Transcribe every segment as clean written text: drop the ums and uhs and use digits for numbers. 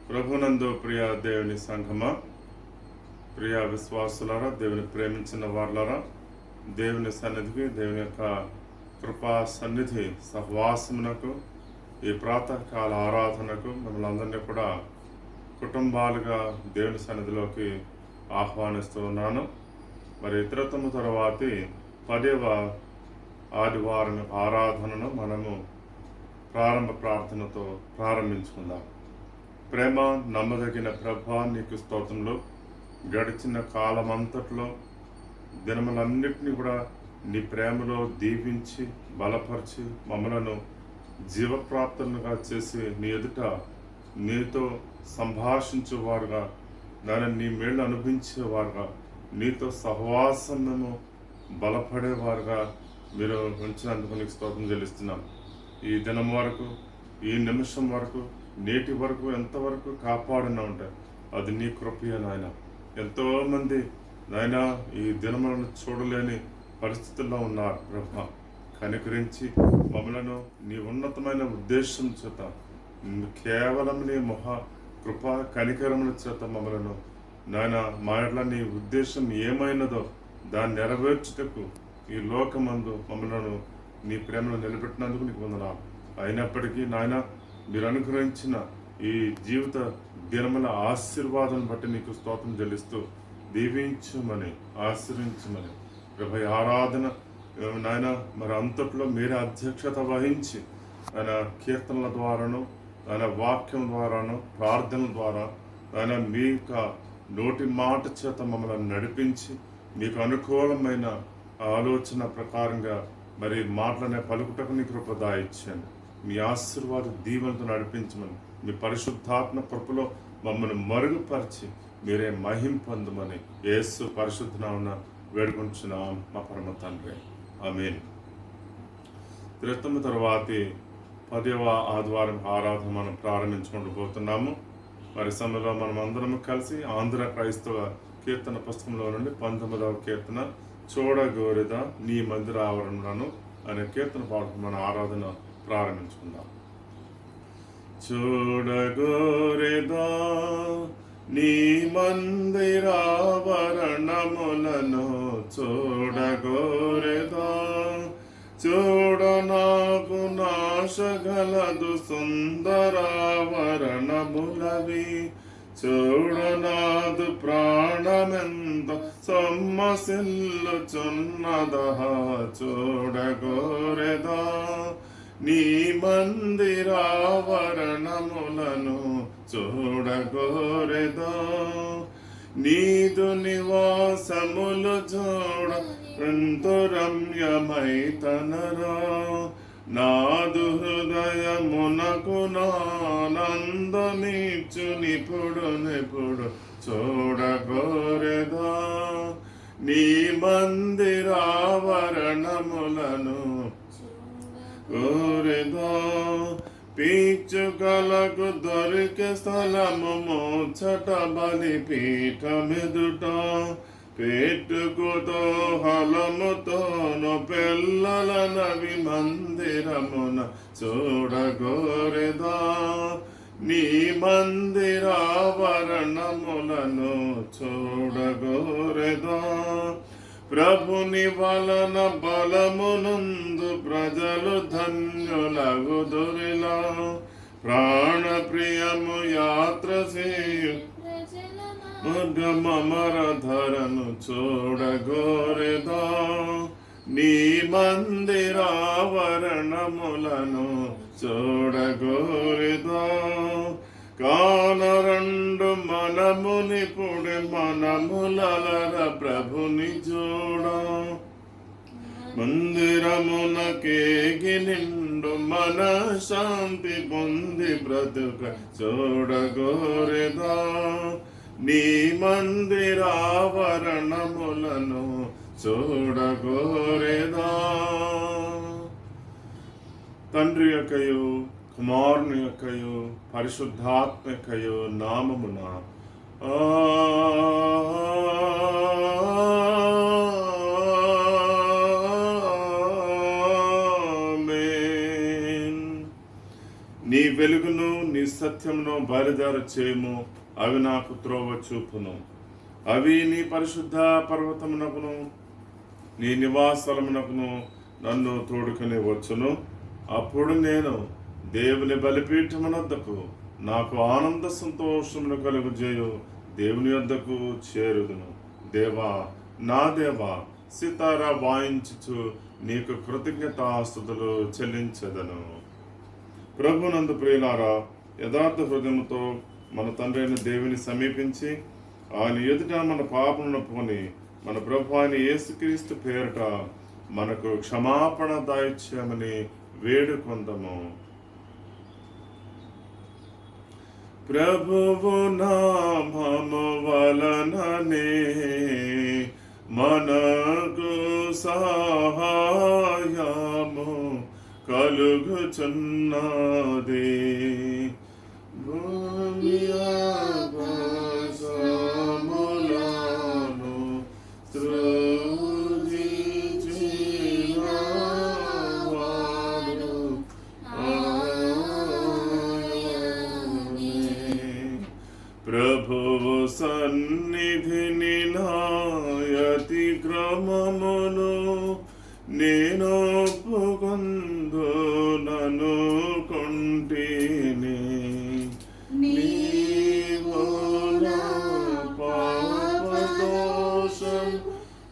ప్రభునందు ప్రియ దేవుని సంఘమా, ప్రియ విశ్వాసులారా, దేవుని ప్రేమించిన వాళ్ళారా, దేవుని సన్నిధికి, దేవుని యొక్క కృపా సన్నిధి సహవాసమునకు, ఈ ప్రాతకాల ఆరాధనకు మిమ్మల్ని అందరినీ కూడా కుటుంబాలుగా దేవుని సన్నిధిలోకి ఆహ్వానిస్తూ ఉన్నాను. మరి తిరుతము తర్వాతి 10వ ఆదివారం ఆరాధనను మనము ప్రారంభ ప్రార్థనతో ప్రారంభించుకుందాం. ప్రేమ నమ్మదగిన ప్రభా, నీకు స్తోత్రంలో గడిచిన కాలమంతట్లో దినములన్నిటినీ కూడా నీ ప్రేమలో దీవించి బలపరిచి మమ్మలను జీవప్రాప్తులుగా చేసి నీ ఎదుట నీతో సంభాషించేవారుగా, దానిని నీ మేళ్ళు అనుభవించేవారుగా, నీతో సహవాసము బలపడేవారుగా మీరు ఉంచినందుకు నీకు స్తోత్రం చెల్లిస్తున్నాం. ఈ దినం వరకు, ఈ నిమిషం వరకు, నేటి వరకు ఎంతవరకు కాపాడినా ఉంటాయి అది నీ కృపయే నాయన. ఎంతోమంది నాయన ఈ దినములను చూడలేని పరిస్థితుల్లో ఉన్నారు ప్రభా. కనికరించి మమ్మలను నీ ఉన్నతమైన ఉద్దేశం చేత, కేవలం నీ కృప కనికరముల చేత మమ్మలను నాయన మా ఎట్లా నీ ఉద్దేశం ఏమైనదో దాన్ని నెరవేర్చుటకు ఈ లోకమందు మమ్మలను నీ ప్రేమను నిలబెట్టినందుకు నీకు వందనాలు. అయినప్పటికీ నాయన మీరు అనుగ్రహించిన ఈ జీవిత దినముల ఆశీర్వాదం బట్టి నీకు స్తోత్రం చెల్లిస్తూ దీవించమని, ఆశ్రయించమని ప్రభు ఆరాధన నాయన మరి అంతట్లో మీరే అధ్యక్షత వహించి ఆయన కీర్తనల ద్వారాను, ఆయన వాక్యం ద్వారాను, ప్రార్థనల ద్వారా ఆయన మీ యొక్క నోటి మాట చేత మమ్మల్ని నడిపించి మీకు అనుకూలమైన ఆలోచన ప్రకారంగా మరి మాటలనే పలుకుటకు నీ కృప దాయిచ్చాను. మీ ఆశీర్వాద దీవెనతో నడిపించమని, మీ పరిశుద్ధాత్మ కృపలో మమ్మల్ని మరుగుపరిచి మీరే మహిం పొందమని యేసు పరిశుద్ధ నామమున వేడుకొంచున్నాం మా పరమ తండ్రి, ఆమేన్. తర్వాతి 10వ ఆదివారం ఆరాధన మనం ప్రారంభించుకుంటూ పోతున్నాము. మరి సమయంలో మనం అందరం కలిసి ఆంధ్ర క్రైస్తవ కీర్తన పుస్తకంలో నుండి 19వ కీర్తన చూడగోరెదా నీ మందిర ఆవరణను అనే కీర్తన పాడుతూ మన ఆరాధన ప్రారంభించుకుందాం. చూడగోరెదా నీ మందిరావరణములను, చూడగోరెదా చూడ నాకు నాశగలదు సుందరావరణములవి, చూడనాదు ప్రాణమెంత సొమ్మసిల్లుచున్నదహ, చూడగోరెదా నీ మందిరావరణములను, చూడగోరెదా నీదు నివాసములు చూడ ఎంతో రమ్యమైతనరా, నాదు హృదయమునకు నానందమిచ్చు నిపుడు చూడగోరెదా నీ మందిరావరణములను, గోరెదా పీచుకలకు దొరికే స్థలము మోచట బలిపీఠమెదుట, పెట్టుకుతో హలముతోను పిల్లల నవి మందిరమున, చూడగోరెదా నీ మందిరావరణములను, చూడగోరెదా ప్రభుని వలన బలమునందు ప్రజలు ధన్యులగుదురిలా, ప్రాణప్రియము యాత్ర చేయు మమరధరను, చూడగోరెదా నీ మందిరావరణములను, చూడగోరెదా కానరండు మనమునిపుడి మనములర ప్రభుని చూడ, మందిరమునకేగి నిండు మన శాంతి పొంది బ్రతుక, చూడగోరెదా నీ మందిరావరణములను, చూడగోరెదా. తండ్రి యొక్కయు కుమారుని యొక్కయు పరిశుద్ధాత్మ యొక్కయు నామమున ఆమేన్. నీ వెలుగును నీ నీ సత్యమును బయలుదేర చేయము. అవి నాకు త్రోవ చూపును. అవి నీ పరిశుద్ధ పర్వతమునకును నీ నివాసమునకును నన్ను తోడుకొని వచ్చును. అప్పుడు నేను దేవుని బలిపీఠమునొద్దకు నాకు ఆనంద సంతోషమును కలుగజేయు దేవుని యొద్దకు చేరుదును. దేవా, నా దేవా, సితార వాయించుచు నీకు కృతజ్ఞతాస్తుతులు చెల్లించెదను. ప్రభునందు ప్రియులారా, యథార్థ హృదయముతో మన తండ్రి అయిన దేవుని సమీపించి ఆయన ఎదుట మన పాపమును ఒప్పుకొని మన ప్రభు అయిన యేసుక్రీస్తు పేరిట మనకు క్షమాపణ దాయిచ్చామని వేడుకొందము. ప్రభువు నామము వలననే మనకు సహాయము కలుగుచున్నది. భూమి ఆకాశములను సృజించినవాడు ఆయనే. ప్రభువు సన్నిధిని నాయతి క్రమమును నేను ఒప్పుకొందునను కొంటిని. నీవు నా పాపదోషం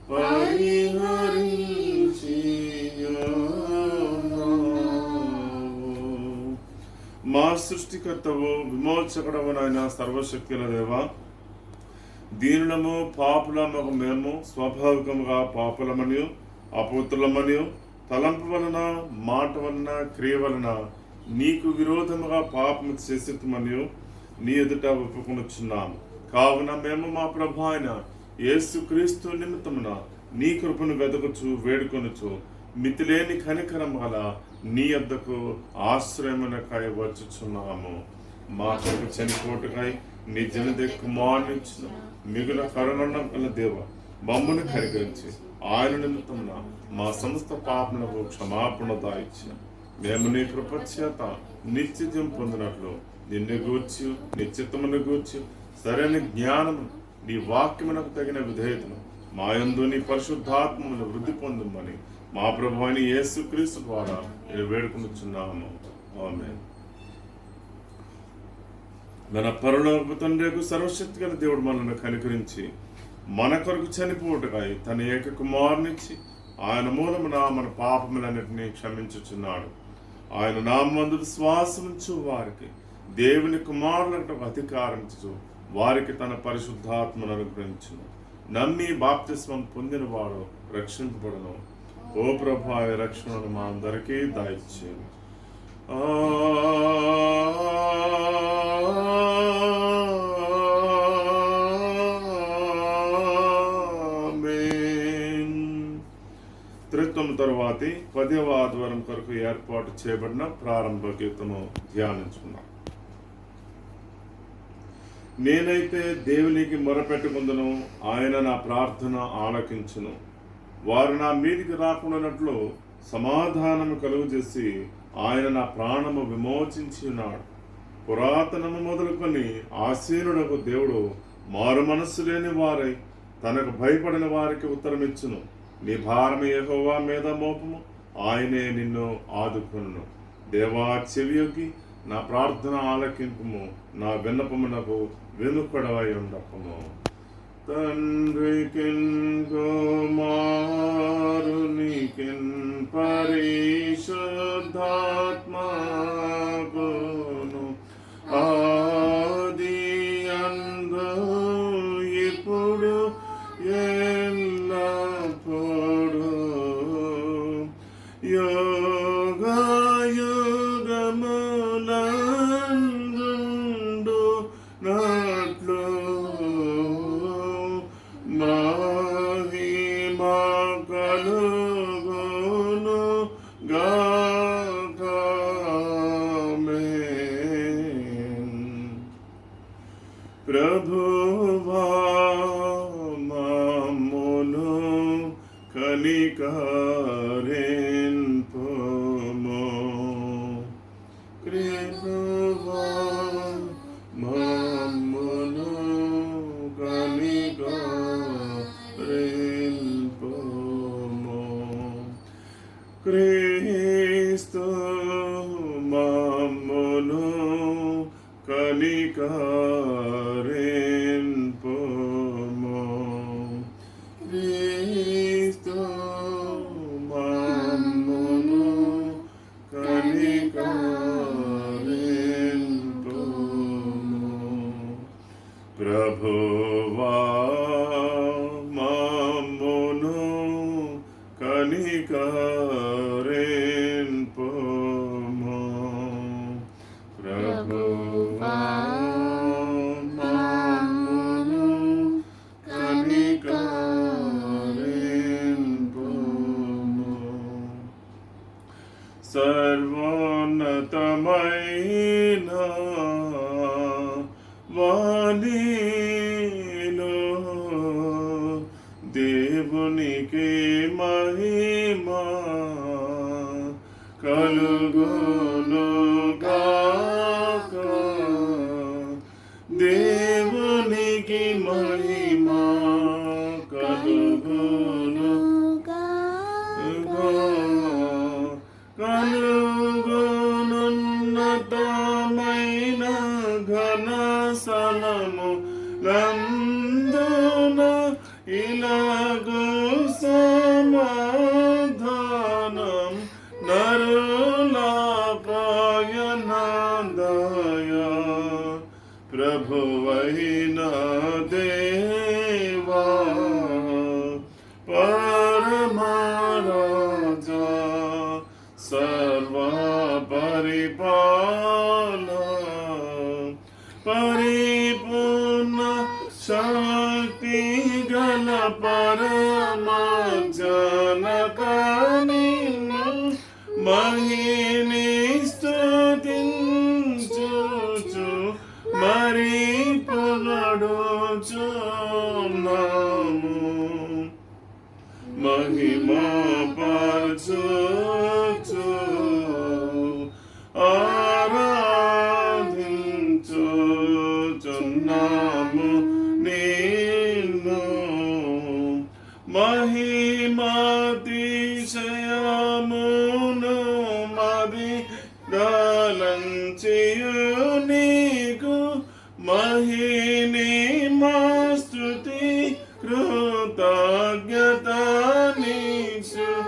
పరిహరించి మా సృష్టికర్తవు విమోచకుడవనైన సర్వశక్తుల దేవా, దీనులము పాపులమగు మేము స్వాభావికముగా పాపులమనియు అపవిత్రులమనియు తలంపు వలన మాట వలన క్రియ వలన నీకు విరోధముగా పాపము చేసేమనియు నీ ఎదుట ఒప్పుకొనుచున్నాము. కావున మేము మా ప్రభు అయిన యేసుక్రీస్తు నిమిత్తమున నీ కృపను వెదకుచు వేడుకొనుచు మితిలేని కనికరం గల నీ యొద్దకు ఆశ్రయమునకై వచ్చుచున్నాము. మా కొరకు చనిపోటుకై నీ జనదే కుమారునిచ్చిన మిగుల కరుణ గల దేవ, మమ్మను కనికరించి ఆయన నిమిత్తమున మా సమస్త పాపములకు క్షమాపణ దాయిచ్చిన మేము నీ కృప చేత నిత్యం పొందినట్లు నిన్ను గూర్చి నిశ్చితమును గూర్చి సరైన జ్ఞానము నీ వాక్యమునకు తగిన విధేయతను మా యందు నీ పరిశుద్ధాత్మను వృద్ధి పొందమని మా ప్రభు అయిన యేసుక్రీస్తు ద్వారా నేను వేడుకొనుచున్నాము. ఆమేన్. మన పరలోకపు తండ్రి సర్వశక్తి గల దేవుడు మనల్ని కనికరించి మన కొరకు చనిపోటుకై తన ఏక కుమారునిచ్చి ఆయన మూలమున మన పాపములన్నిటినీ క్షమించుచున్నాడు. ఆయన నామందు విశ్వాసముంచు వారికి దేవుని కుమారులకు అధికారం ఇచ్చు వారికి తన పరిశుద్ధాత్మను అనుగ్రహించును. నమ్మి బాప్తిస్మం పొందిన వాడు రక్షింపబడును. ఓ ప్రభు, ఆ రక్షణను మా అందరికీ దయచేయండి. త్రిత్వం తరువాతి 10వ ఆదివారం కొరకు ఏర్పాటు చేయబడిన ప్రారంభ గీతము ధ్యానించుకున్నాం. నేనైతే దేవునికి మొరపెట్టుకుందును, ఆయన నా ప్రార్థన ఆలకించును. వారు నా మీదికి రాకుండానట్లు సమాధానము కలుగజేసి ఆయన నా ప్రాణము విమోచించి ఉన్నాడు. పురాతనము మొదలుకొని ఆసీనుడకు దేవుడు మారు మనస్సు లేని వారై తనకు భయపడిన వారికి ఉత్తరమిచ్చును. నీ భారము యెహోవా మీద మోపము, ఆయనే నిన్ను ఆదుకొనును. దేవా, చెవియొగ్గి నా ప్రార్థన ఆలకింపుము, నా విన్నపమునకు వెనుకడవై ఉండపము. తండ్రికిన్ కుమారునికిన్ పరిశుద్ధాత్మకును ఆది అందు ఇప్పుడు ఎల్లప్పుడు యుగయుగములందు నట్లు మహిమ కలుగును గాక. ప్రభువా మమ్మును కనికరింపుము. కృపా కనికరింపుము. క్రీస్తు మమ్మును కనికరింపుము. ప్రభువా మమ్మును కనికరింపుము. ప్రభువా మమ్మును కనికరింపుము. సర్వోన్నతమైన వాణిలో దేవునికి మహిమ కలుగునుగాక. దేవునికి మహిమ కలుగునున్నతమైన ఘన స్థలము లందున ఇలాగు సమాధానం నరుల పయనదయ. ప్రభువైన దేవా పరమరాజా సర్వ పరిపాల పరిపూర్ణ శక్తి గల పరమ జనక నిన్ను మహిని స్తుతించుచు మరి పొగడుచున్నాము. మహిమా పరచుచు ఆరాధించుచున్నాము నిన్ను. మహిమాతిశయమును మది దలంచియు నీకు మహిని మా స్తుతి కృతజ్ఞత నీచుచున్నాము.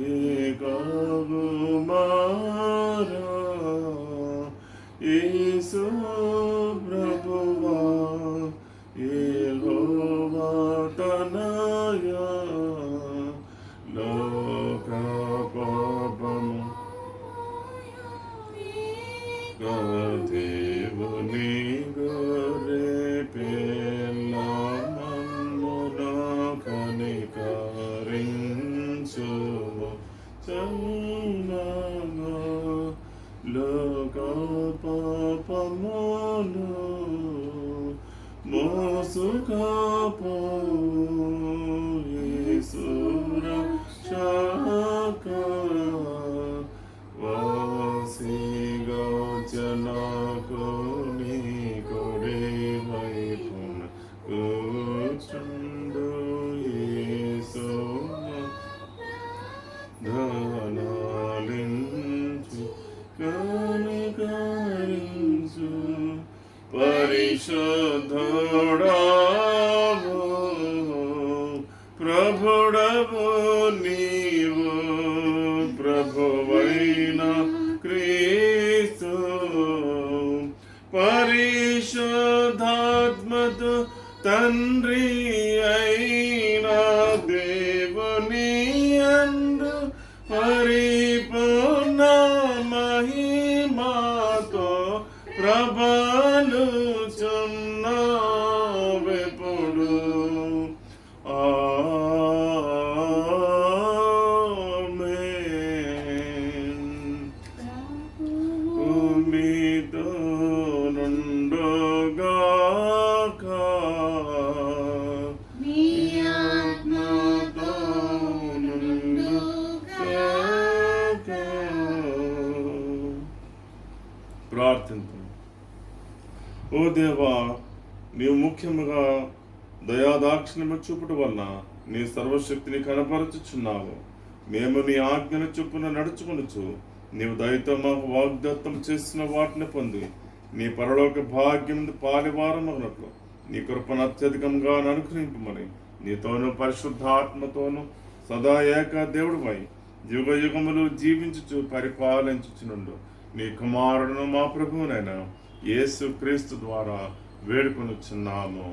ఏకగుమారా యేసు ప్రభువా యెహోవా తనయా లోక పాపము దేవుని గొర్రె పిల్ల మమ్మును కనికరించుము. చల్లగా లోక పాపమును మోసుకపోవు యేసు రక్షక. వాసిగా జనకు నీ కుడి వైపున కూర్చుండు యేసు ధనాలించు కనికరించు. పరిశుద్ధుడవు ప్రభుడవు నీవు ప్రభువైన క్రీస్తు. పరిశుద్ధాత్మతో తండ్రి అయిన దేవుని యందు పరిపూర్ణ మహిమతో ప్రబలుచున్నావెప్పుడు. ఆమేన్. మీతో నుండుగాక మీ ఆత్మతో నుండుగాక. ప్రార్థించు. ఓ దేవా, నీవు ముఖ్యముగా దయాదాక్షిణ్యము చూపుట వలన నీ సర్వశక్తిని కనపరచుచున్నావు. మేము నీ ఆజ్ఞను చొప్పున నడుచుకొనుచు నీవు దయతో మాకు వాగ్దత్తం చేసిన వాటిని పొంది నీ పరలోక భాగ్యం పాలివారమగినట్లు నీ కృపను అత్యధికంగా అనుగ్రహింపమని నీతోనూ పరిశుద్ధాత్మతోనూ సదా ఏక దేవుడువై యుగ యుగములు జీవించుచు పరిపాలించుచునుండు నీ కుమారుడును మా ప్రభువునైనా యేసు క్రీస్తు ద్వారా వేడుకొనుచున్నాము.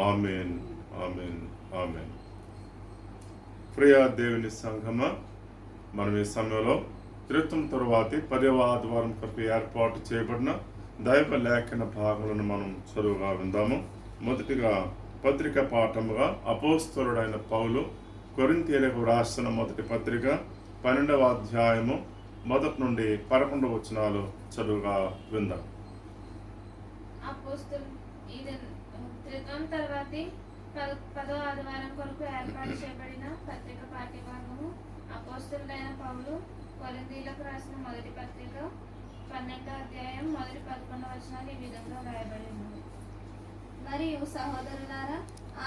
Amen, amen, amen. ప్రియా దేవుని సంఘమా, మనం ఈ సమయంలో త్రిత్వం తరువాతి 10వ ఆదివారం కొరకు ఏర్పాటు చేయబడిన దైవ లేఖన భాగములను మనం చదువుగా విందాము. మొదటిగా పత్రిక పాఠముగా అపోస్తలుడైన పౌలు కొరింథీయులకు రాసిన మొదటి పత్రిక 12వ అధ్యాయము 1 నుండి 11 వచనాలు చదువుగా విందాం. తర్వాతి 10వ ఆదివారం కొరకు ఏర్పాటు చేయబడిన పత్రిక పాఠ్యభాగము అపోస్తలుడైన పౌలు కొరింథీయులకు రాసిన మొదటి పత్రిక 12వ అధ్యాయం 1-11 వచనాలు ఈ విధంగా రాయబడి ఉన్నాయి. మరియు సహోదరులారా,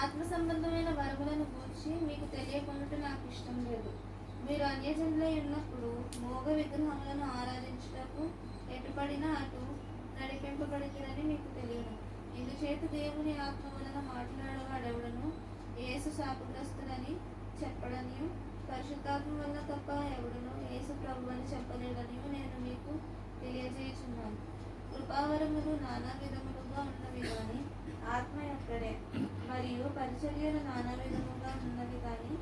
ఆత్మ సంబంధమైన వరములను గూర్చి మీకు తెలియకుండా నాకు ఇష్టం లేదు. మీరు అన్యజనులై ఉన్నప్పుడు మోగ విగ్రహములను ఆరాధించుటకు ఎటుపడినా అటు నడిపింపబడినని మీకు తెలియదు. ఇందుచేత దేవుని ఆత్మ వలన మాట్లాడేవాడెవడను యేసు శాపగ్రస్తుడని చెప్పడని, పరిశుద్ధాత్మ వలన తప్ప ఎవడను యేసు ప్రభు అని చెప్పలేడని నేను మీకు తెలియజేయుచున్నాను. కృపావరములు నానా విధములుగా ఉన్నవి కానీ ఆత్మ ఒక్కడే, మరియు పరిచర్యలు నానా విధముగా ఉన్నవి కానీ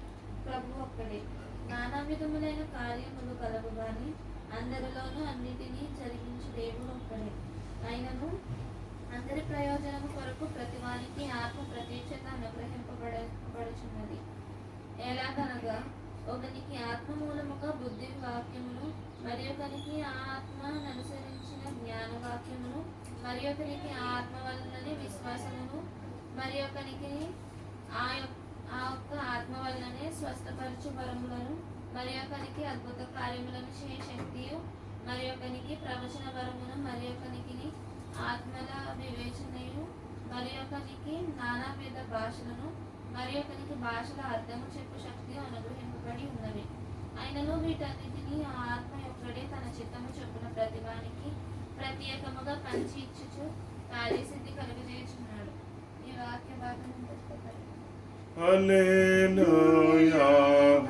ప్రభు ఒక్కడే. నానా విధములైన కార్యములు కలవు కానీ అందరిలోనూ అన్నిటినీ జరిగించు దేవుడు ఒక్కడే. అయినను అందరి ప్రయోజనము కొరకు ప్రతివానికి ఆత్మ ప్రత్యక్షత అనుగ్రహింపబడుచున్నది. ఎలాగనగా ఒకనికి ఆత్మ మూలముగా బుద్ధి వాక్యమును, మరి ఒకనికి ఆ ఆత్మను అనుసరించిన జ్ఞాన వాక్యమును, మరి ఒకరికి ఆ ఆత్మ వలననే విశ్వాసమును, మరి ఒకనికి ఆ ఒక్క ఆత్మ వలననే స్వస్థపరచు వరములను, మరి ఒకనికి అద్భుత కార్యములను చేయ శక్తియు, మరి ఒకనికి ప్రవచన వరమును, మరి ఒకనికి ఆత్మల వివేచనయు, మరి ఒకనికి నానా విధ భాషలను, మరి ఒకనికి భాషల అర్థము చెప్పు శక్తి అనుగ్రహింపబడి ఉన్నవి. అయినను వీటన్నిటినీ ఆ ఆత్మ ఒక్కడే తన చిత్తము చొప్పున ప్రతివానికి ప్రత్యేకముగా పంచి ఇచ్చుచు కార్యసిద్ధి కలుగజేయుచున్నాడు. ఈ వాక్య భాగం హల్లెలూయా,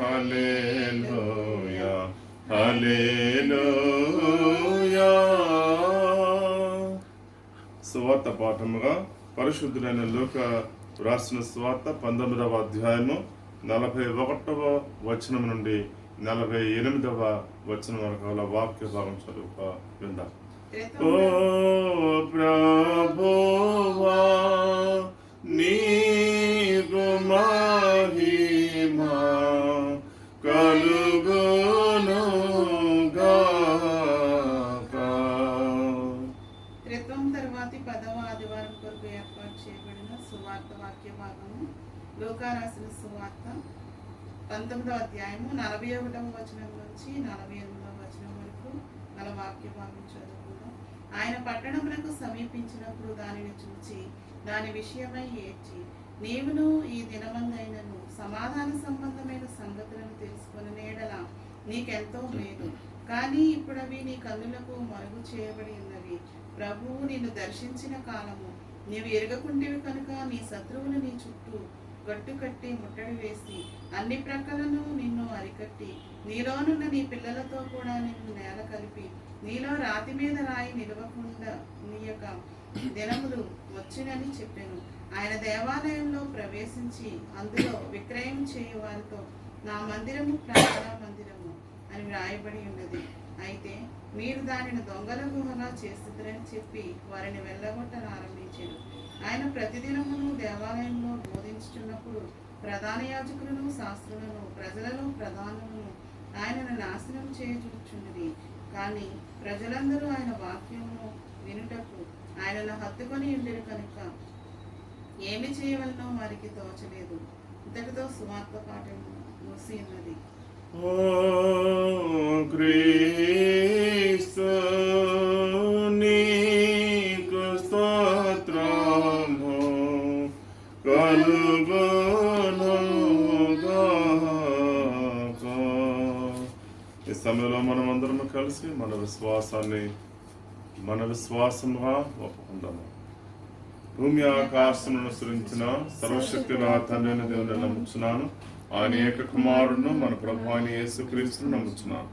హల్లెలూయా, హల్లెలూయా. సువార్త పాఠముగా పరిశుద్ధులైన లూకా రాసిన సువార్త 19వ అధ్యాయము 41వ వచనం నుండి 48వ వచనం వరకు వాక్య భాగం చదువుక విందాం. ఓ ప్రభువా, నీకు మహిమా కలుగునుగాక. త్రిత్వం తర్వాతి 10వ ఆదివారం కొరకు ఏర్పాటు చేయబడిన సువార్త వాక్య భాగము లూకా రాసిన సువార్త 19వ అధ్యాయము 41వ వచనం నుంచి 48వ వచనం వరకు గల వాక్య భాగం చదువుకుందాం. ఆయన పట్టణములకు సమీపించినప్పుడు దానిని చూచి దాని విషయమై ఏడ్చి, నీవును ఈ దినమందైనను సమాధాన సంబంధమైన సంగతులను తెలుసుకుని నేడలా నీకెంతో మేలు, కానీ ఇప్పుడు అవి నీ కన్నులకు మరుగు చేయబడి ఉన్నవి. ప్రభువు నిన్ను దర్శించిన కాలము నీవు ఎరగకుంటివి కనుక నీ శత్రువులు నీ చుట్టూ గట్టు కట్టి ముట్టడి వేసి అన్ని ప్రక్కలను నిన్ను అరికట్టి నీలోనున్న నీ పిల్లలతో కూడా నిన్ను నేల కలిపి నీలో రాతి మీద రాయి నిలవకుండా నీయక దినములు వచ్చినని చెప్పాను. ఆయన దేవాలయంలో ప్రవేశించి అందులో విక్రయం చేయు వారితో నా మందిరము ప్రార్థనా మందిరము అని వ్రాయబడి ఉన్నది. అయితే మీరు దానిని దొంగల గుహగా చేస్తుందని చెప్పి వారిని వెళ్ళగొట్టనారంభించారు. ఆయన ప్రతిదినమును దేవాలయంలో బోధించుచున్నప్పుడు ప్రధాన యాజకులను శాస్త్రులను ప్రజలలో ప్రధానులను ఆయనను నాశనం చేయుచున్నది. కానీ ప్రజలందరూ ఆయన వాక్యమును వినుటకు ఆయనను హత్తుకొని ఉండేరు కనుక ఏమి చేయవలనో వారికి తోచలేదు. ఇంతటితో సువార్త పాఠం మూసి ఉన్నది. ఓ క్రీస్తు నీకు స్తోత్రము కలుగునుగాక. ఈ సమయంలో మనం అందరం కలిసి మన విశ్వాసముగా ఒప్పుకుందాము. భూమి ఆకాశములను సృజించిన సర్వశక్తి తండ్రి దేవుని నమ్ముచున్నాను. ఆయన ఏక కుమారుడును మన ప్రభు అయిన యేసుక్రీస్తును నమ్ముచున్నాను.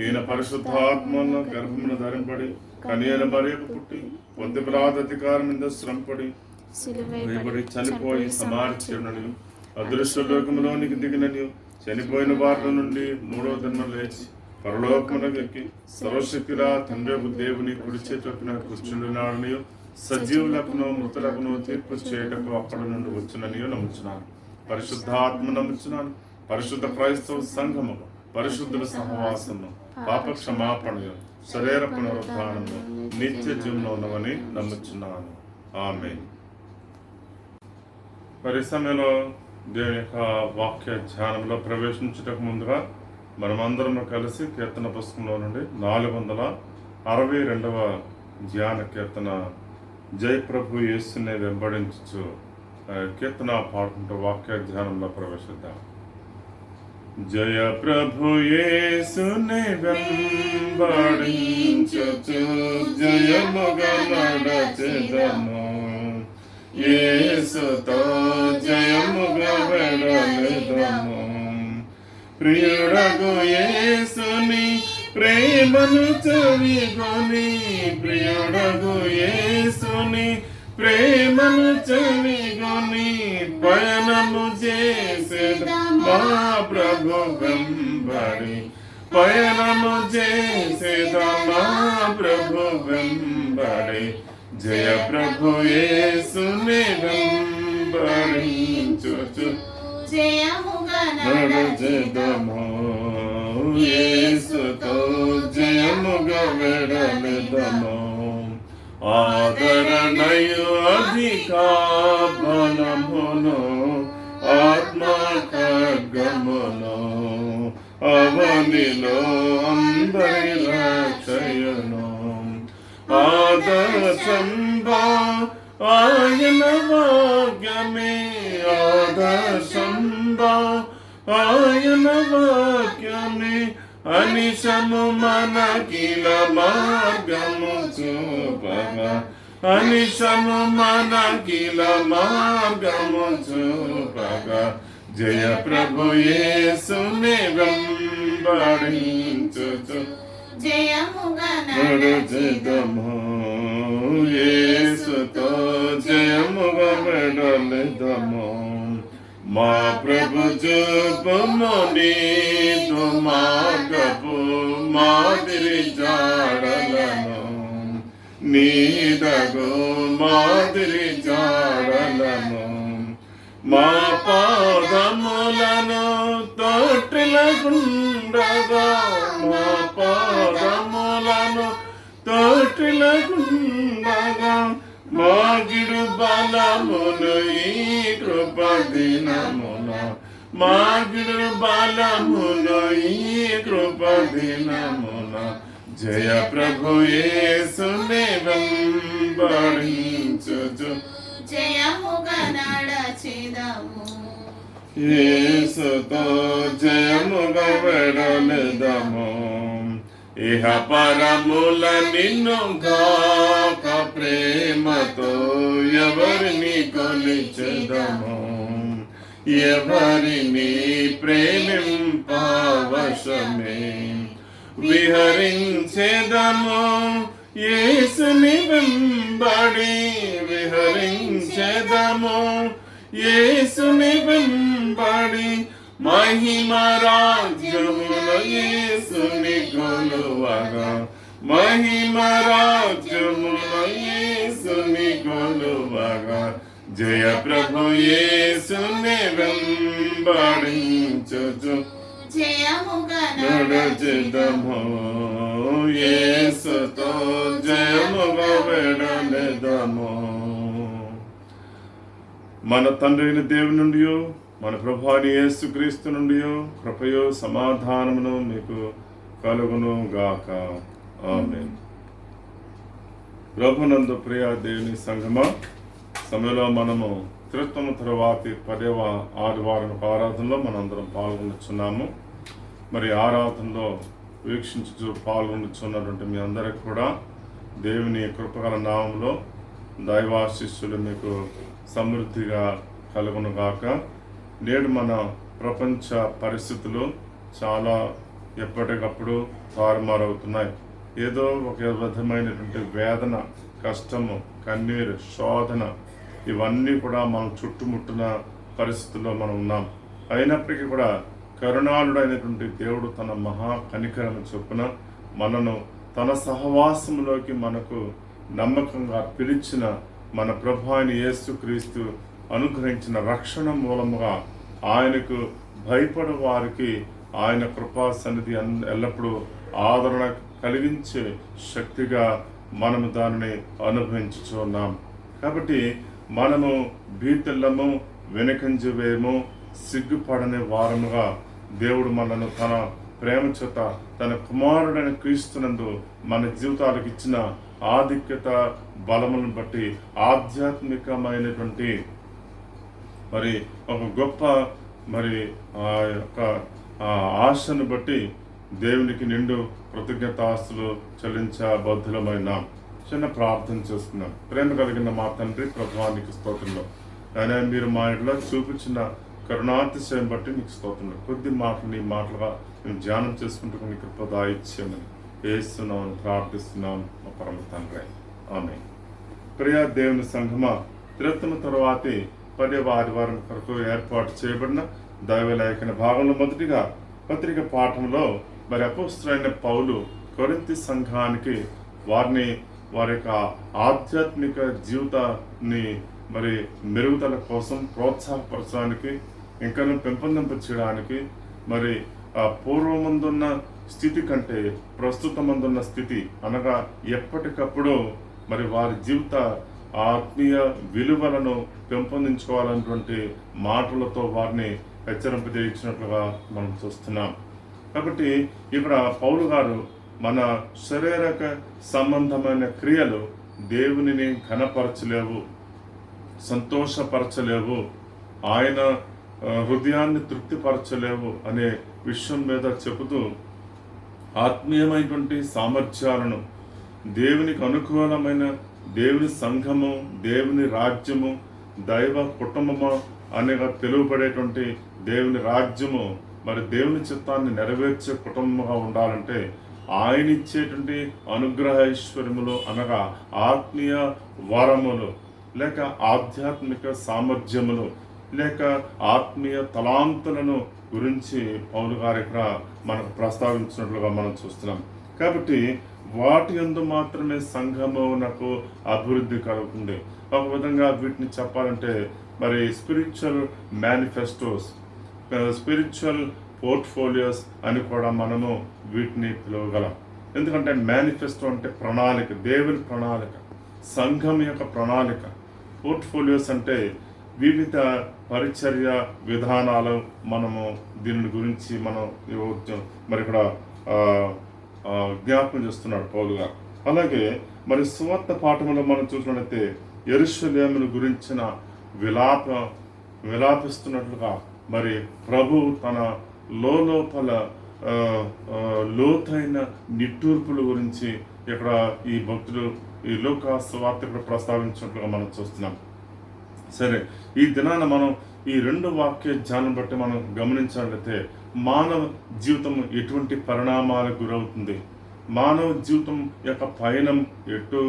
ఈయన పరిశుద్ధాత్మను గర్భమును ధరింపడి కన్యల మరియకు పుట్టి పొంది అధికారం మీద శ్రమపడి వేయబడి చనిపోయి సమాధించడని అదృశ్య లోకములోనికి దిగినని చనిపోయిన వారి నుండి మూడవ దినం లేచి పరలోకమునకు ఎక్కి సర్వశక్తిరా తండ్రి దేవుని కుడి చేతున కూర్చుండున్నాడని సజీవులకును మృతులకును తీర్పు చేయటకు అక్కడి నుండి వచ్చిననియో నమ్ముచున్నాను. పరిశుద్ధాత్మ నమ్ముచున్నాను. పరిశుద్ధ క్రైస్తవ సంఘము, పరిశుద్ధుల సహవాసము, పాప క్షమాపణ, శరీర పునరుద్ధానము, నిత్య జీవనం ఉన్నవని నమ్ముచున్నాను. ఆమేన్. మరి సమయంలో దేవుని యొక్క వాక్య ధ్యానంలో ప్రవేశించటకు ముందుగా మనమందరం కలిసి కీర్తన పుస్తకంలో నుండి 462వ ధ్యాన కీర్తన జై ప్రభు యేసుని వెంబడించు కీర్తన పాడుకుంటూ వాక్య ధ్యానంలో ప్రవేశిద్దాం. జయ ప్రభు యేసుని వెంబడించు జయముగా నడచెదము, యేసుతో జయముగా వెడలెదము. ప్రియుడగు యేసుని ప్రేమను చవిగొని, ప్రియుడగు యేసుని ప్రేమను చవిగొని పయనము చేసేదమా ప్రభు వెంబడి, పయనము చేసేదమా ప్రభు వెంబడి. జయ ప్రభు యేసుని వెంబడించుచు జయముగా నడచెదము, యేసుతో జయముగా వెడలెదము. ఆదరణయు అధిక బలమును ఆత్మ ఖడ్గమును అవనిలో అందరి రక్షయును. ఆదర్శంబా ఆయన వాక్యమే, ఆదర్శంబా ఆయన వాక్యమే. అనిశము మనకిల మార్గము చూపగా, అనిశము మనకిల మార్గము చూపగా. జయ ప్రభు యేసుని వెంబడించుచు జయముగా నడచెదము, యేసుతో జయముగా వెడలెదము. మా ప్రభు చూపుము నీదు మార్గపు మాదిరి జాడలను, నీదగు మాదిరి జాడలను. మా పాదములను తొట్టిలకుండగా, మా పాదములను తొట్టిలకుండగా. మాగిడు బలమును ఈ కృప దినమున, మాగిడు బలమును ఈ కృప దినమున. జయ ప్రభు యేసుని వెంబడించుచు జయముగా నడచెదము, యేసుతో జయముగా వెడలెదము. ఇహ పరముల నిన్ను గాక ప్రేమతో ఎవరిని కొలిచెదము, ఎవరిని ప్రేమింపవశమే. విహరించెదము యేసుని వెంబడి, విహరించెదము యేసుని వెంబడి. మహిమ రాజ్యమున యేసుని కొలువగా, మహిమ రాజ్యమున యేసుని కొలువగా. జయ ప్రభు యేసుని వెంబడించుచు జయముగా నడచెదము, యేసుతో జయముగా వెడలెదము. మన తండ్రి అయిన దేవుని నుండి, మన ప్రభు అయిన యేసుక్రీస్తు నుండి కృపయో సమాధానమును మీకు కలుగును గాక. ఆమేన్. ప్రభునందు ప్రియ దేవుని సంఘమా, సమయంలో మనము త్రిత్వము తరువాతి 10వ ఆదివారం ఆరాధనలో మనందరం పాల్గొనుచున్నాము. మరి ఆరాధనలో వీక్షించు పాల్గొనుచున్నటువంటి మీ అందరికి కూడా దేవుని కృపగల నామంలో దైవాశిష్యులు మీకు సమృద్ధిగా కలుగునుగాక. నేడు మన ప్రపంచ పరిస్థితులు చాలా ఎప్పటికప్పుడు తారుమారవుతున్నాయి. ఏదో ఒక విధమైనటువంటి వేదన, కష్టము, కన్నీరు, శోధన ఇవన్నీ కూడా మనం చుట్టుముట్టిన పరిస్థితుల్లో మనం ఉన్నాం. అయినప్పటికీ కూడా కరుణాళుడైనటువంటి దేవుడు తన మహా కనికరము చొప్పున మనను తన సహవాసంలోకి మనకు నమ్మకంగా పిలిచిన మన ప్రభు అయిన యేసుక్రీస్తు అనుగ్రహించిన రక్షణ మూలముగా ఆయనకు భయపడే వారికి ఆయన కృపా సన్నిధి ఎల్లప్పుడూ ఆదరణ కలిగించే శక్తిగా మనము దానిని అనుభవించుచున్నాం. కాబట్టి మనము భీతిల్లము, వెనుకంజవేమో, సిగ్గుపడని వారముగా దేవుడు మనను తన ప్రేమ చేత తన కుమారుడైన క్రీస్తునందు మన జీవితాలకు ఇచ్చిన ఆధిక్యత బలములను బట్టి ఆధ్యాత్మికమైనటువంటి మరి ఒక గొప్ప మరి ఆ యొక్క ఆశను బట్టి దేవునికి నిండు కృతజ్ఞతాస్తులు చెల్లించబద్ధులమైన చిన్న ప్రార్థన చేసుకున్నాం. ప్రేమ కలిగిన మా తండ్రి ప్రభువానికి స్తోత్రంలో ఆయన మీరు మా ఇంట్లో చూపించిన కరుణాతిశయం బట్టి నీకు స్తోత్రంలో కొద్ది మాటలు నీ మాటలుగా మేము ధ్యానం చేసుకుంటూ నీ కృప దాయిచ్చామని వేస్తున్నాం ప్రార్థిస్తున్నాం మా పరమ తండ్రి. ఆమేన్. ప్రియ దేవుని సంఘమా, తిరుత్తమ తరువాతి 10వ ఆదివారం కొరకు ఏర్పాటు చేయబడిన దైవలేఖన భాగంలో మొదటిగా పత్రిక పాఠంలో మరి అపోస్తలుడైన పౌలు కొరింథీ సంఘానికి వారి యొక్క ఆధ్యాత్మిక జీవితాన్ని మరి మెరుగుదల కోసం ప్రోత్సాహపరచడానికి ఇంకా పెంపొందింప చేయడానికి మరి పూర్వమందున్న స్థితి కంటే ప్రస్తుతమందున్న స్థితి అనగా ఎప్పటికప్పుడు మరి వారి జీవిత ఆత్మీయ విలువలను పెంపొందించుకోవాలన్నటువంటి మాటలతో వారిని హెచ్చరింపజేయించినట్లుగా మనం చూస్తున్నాం. కాబట్టి ఇక్కడ పౌలు గారు మన శారీరక సంబంధమైన క్రియలు దేవునిని ఘనపరచలేవు, సంతోషపరచలేవు, ఆయన హృదయాన్ని తృప్తిపరచలేవు అనే విషయం మీద చెబుతూ ఆత్మీయమైనటువంటి సామర్థ్యాలను దేవునికి అనుకూలమైన దేవుని సంఘము, దేవుని రాజ్యము, దైవ కుటుంబము అనేగా పిలువబడేటువంటి దేవుని రాజ్యము మరి దేవుని చిత్తాన్ని నెరవేర్చే కుటుంబంగా ఉండాలంటే ఆయన ఇచ్చేటువంటి అనుగ్రహైశ్వర్యములు అనగా ఆత్మీయ వరములు లేక ఆధ్యాత్మిక సామర్థ్యములు లేక ఆత్మీయ తలాంతులను గురించి పౌలు గారు ఇక్కడ మనకు ప్రస్తావించినట్లుగా మనం చూస్తున్నాం. కాబట్టి వాటి యందు మాత్రమే సంఘమునకు అభివృద్ధి కలుగుతుంది. ఒక విధంగా వీటిని చెప్పాలంటే మరి స్పిరిచువల్ మేనిఫెస్టోస్, స్పిరిచువల్ పోర్ట్ఫోలియోస్ అని కూడా మనము వీటిని పిలవగలం. ఎందుకంటే మేనిఫెస్టో అంటే ప్రణాళిక, దేవుని ప్రణాళిక, సంఘం యొక్క ప్రణాళిక. పోర్ట్ఫోలియోస్ అంటే వివిధ పరిచర్య విధానాలు. మనము దీని గురించి మనం మరి ఇక్కడ జ్ఞాపకం చేస్తున్నాడు పౌలు గారు. అలాగే మరి సువార్త పాఠంలో మనం చూసినట్లయితే యెరూషలేమును గురించిన విలాపిస్తున్నట్లుగా మరి ప్రభు తన లోపల లోతైన నిట్టూర్పుల గురించి ఇక్కడ ఈ భక్తులు ఈ లోక సువార్త ఇక్కడ ప్రస్తావించినట్లుగా మనం చూస్తున్నాం. సరే, ఈ దినాన మనం ఈ 2 వాక్య ధ్యానం బట్టి మనం గమనించినట్లయితే మానవ జీవితం ఎటువంటి పరిణామాలకు గురవుతుంది, మానవ జీవితం యొక్క పయనం ఎటు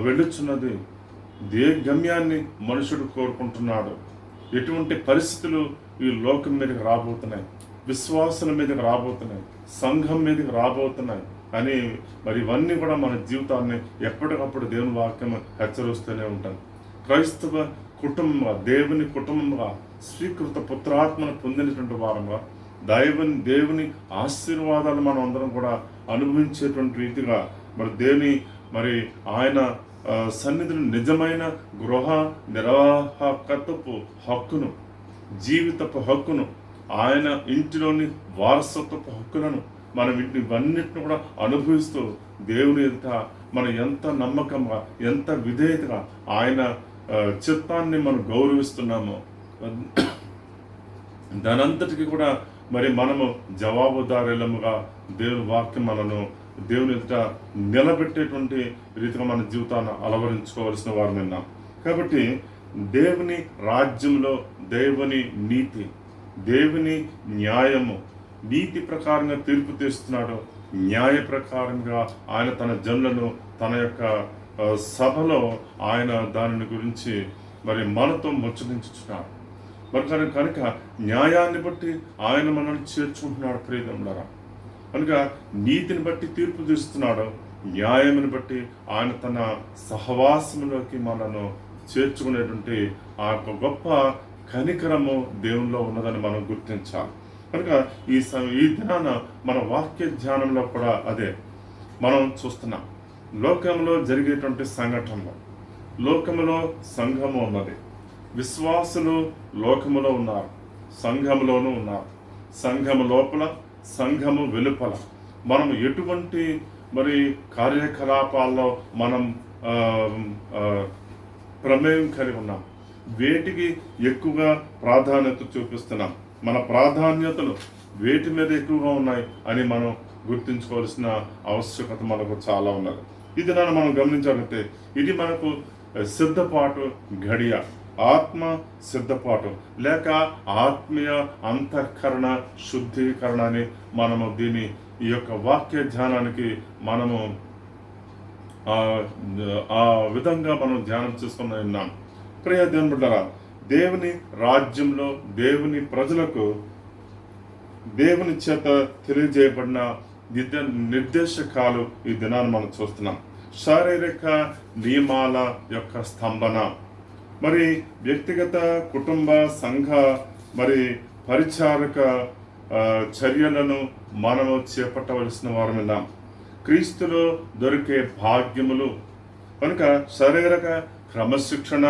వెళ్ళుచున్నది, గమ్యాన్ని మనుషుడు కోరుకుంటున్నాడు, ఎటువంటి పరిస్థితులు ఈ లోకం మీదకి రాబోతున్నాయి, విశ్వాసుల మీదకి రాబోతున్నాయి, సంఘం మీదకి రాబోతున్నాయి అని మరి ఇవన్నీ కూడా మన జీవితాన్ని ఎప్పటికప్పుడు దేవుని వాక్యం హెచ్చరిస్తూనే ఉంటాం. క్రైస్తవ కుటుంబంగా, దేవుని కుటుంబంగా, స్వీకృత పుత్రాత్మను పొందినటువంటి వారంగా దేవుని ఆశీర్వాదాలు మనం అందరం కూడా అనుభవించేటువంటి రీతిగా మరి ఆయన సన్నిధిని నిజమైన గృహ నిర్వాహకత్వపు హక్కును, జీవితపు హక్కును, ఆయన ఇంటిలోని వారసత్వపు హక్కులను మనం ఇవన్నిటిని కూడా అనుభవిస్తూ దేవుని ఎదుట మనం ఎంత నమ్మకంగా, ఎంత విధేయతగా ఆయన చిత్తాన్ని మనం గౌరవిస్తున్నామో దానంతటికి కూడా మరి మనము జవాబుదారులముగా దేవుని వాక్యం మనను దేవుని ఎదుట నిలబెట్టేటువంటి రీతిగా మన జీవితాన్ని అలవరించుకోవాల్సిన వారు విన్నాం. కాబట్టి దేవుని రాజ్యంలో దేవుని నీతి, దేవుని న్యాయము, నీతి ప్రకారంగా తీర్పు తీస్తున్నాడు. న్యాయ ప్రకారంగా ఆయన తన జనులను తన యొక్క సభలో ఆయన దానిని గురించి మరి మనతో ముచ్చటించుచున్నాడు. మరి కనుక న్యాయాన్ని బట్టి ఆయన మనల్ని చేర్చుకుంటున్నాడు ప్రియములారా. కనుక నీతిని బట్టి తీర్పు తీస్తున్నాడు, న్యాయముని బట్టి ఆయన తన సహవాసంలోకి మనను చేర్చుకునేటువంటి ఆ యొక్క గొప్ప కనికరము దేవునిలో ఉన్నదని మనం గుర్తించాలి. కనుక ఈ దినాన మన వాక్య ధ్యానంలో కూడా అదే మనం చూస్తున్నాం. లోకంలో జరిగేటువంటి సంఘటనలు, లోకములో సంఘము ఉన్నది, విశ్వాసులు లోకములో ఉన్నారు, సంఘములోనూ ఉన్నారు. సంఘము లోపల, సంఘము వెలుపల మనం ఎటువంటి మరి కార్యకలాపాల్లో మనం ప్రమేయం కలిగి ఉన్నాం, వేటికి ఎక్కువగా ప్రాధాన్యత చూపిస్తున్నాం, మన ప్రాధాన్యతలు వేటి మీద ఎక్కువగా ఉన్నాయి అని మనం గుర్తించుకోవాల్సిన ఆవశ్యకత మనకు చాలా ఉన్నది. ఇది మనం గమనించాలంటే ఇది మనకు సిద్ధపాటు గడియ, ఆత్మ సిద్ధపాటు లేక ఆత్మీయ అంతఃకరణ శుద్ధీకరణ అని మనము దీని ఈ యొక్క వాక్య ధ్యానానికి మనము ఆ విధంగా మనం ధ్యానం చేసుకుని ఉన్నాం. ప్రియ దేవుని బిడ్డలారా, దేవుని రాజ్యంలో దేవుని ప్రజలకు దేవుని చేత తెలియజేయబడిన నిర్దేశకాలు ఈ దినాన్ని మనం చూస్తున్నాం. శారీరక నియమాల యొక్క స్తంభన, మరి వ్యక్తిగత కుటుంబ సంఘ మరి పరిచారక చర్యలను మనము చేపట్టవలసిన వారమిన్నాం. క్రీస్తులో దొరికే భాగ్యములు కనుక శారీరక క్రమశిక్షణ,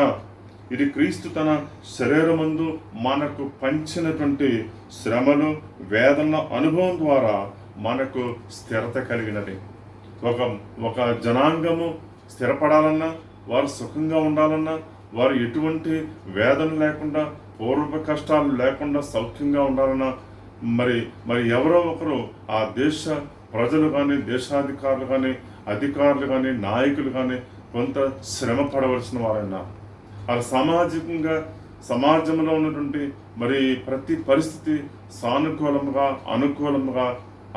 ఇది క్రీస్తు తన శరీరమందు మనకు పంచినటువంటి శ్రమలు వేదనల అనుభవం ద్వారా మనకు స్థిరత కలిగినది. ఒక జనాంగము స్థిరపడాలన్నా, వారు సుఖంగా ఉండాలన్నా, వారు ఎటువంటి వేదన లేకుండా, పూర్వ కష్టాలు లేకుండా సౌఖ్యంగా ఉండాలన్నా మరి ఎవరో ఒకరు ఆ దేశ ప్రజలు కానీ, దేశాధికారులు కానీ, అధికారులు కానీ, నాయకులు కానీ కొంత శ్రమ పడవలసిన వారైనా, వారు సామాజికంగా సమాజంలో ఉన్నటువంటి మరి ప్రతి పరిస్థితి సానుకూలంగా, అనుకూలంగా,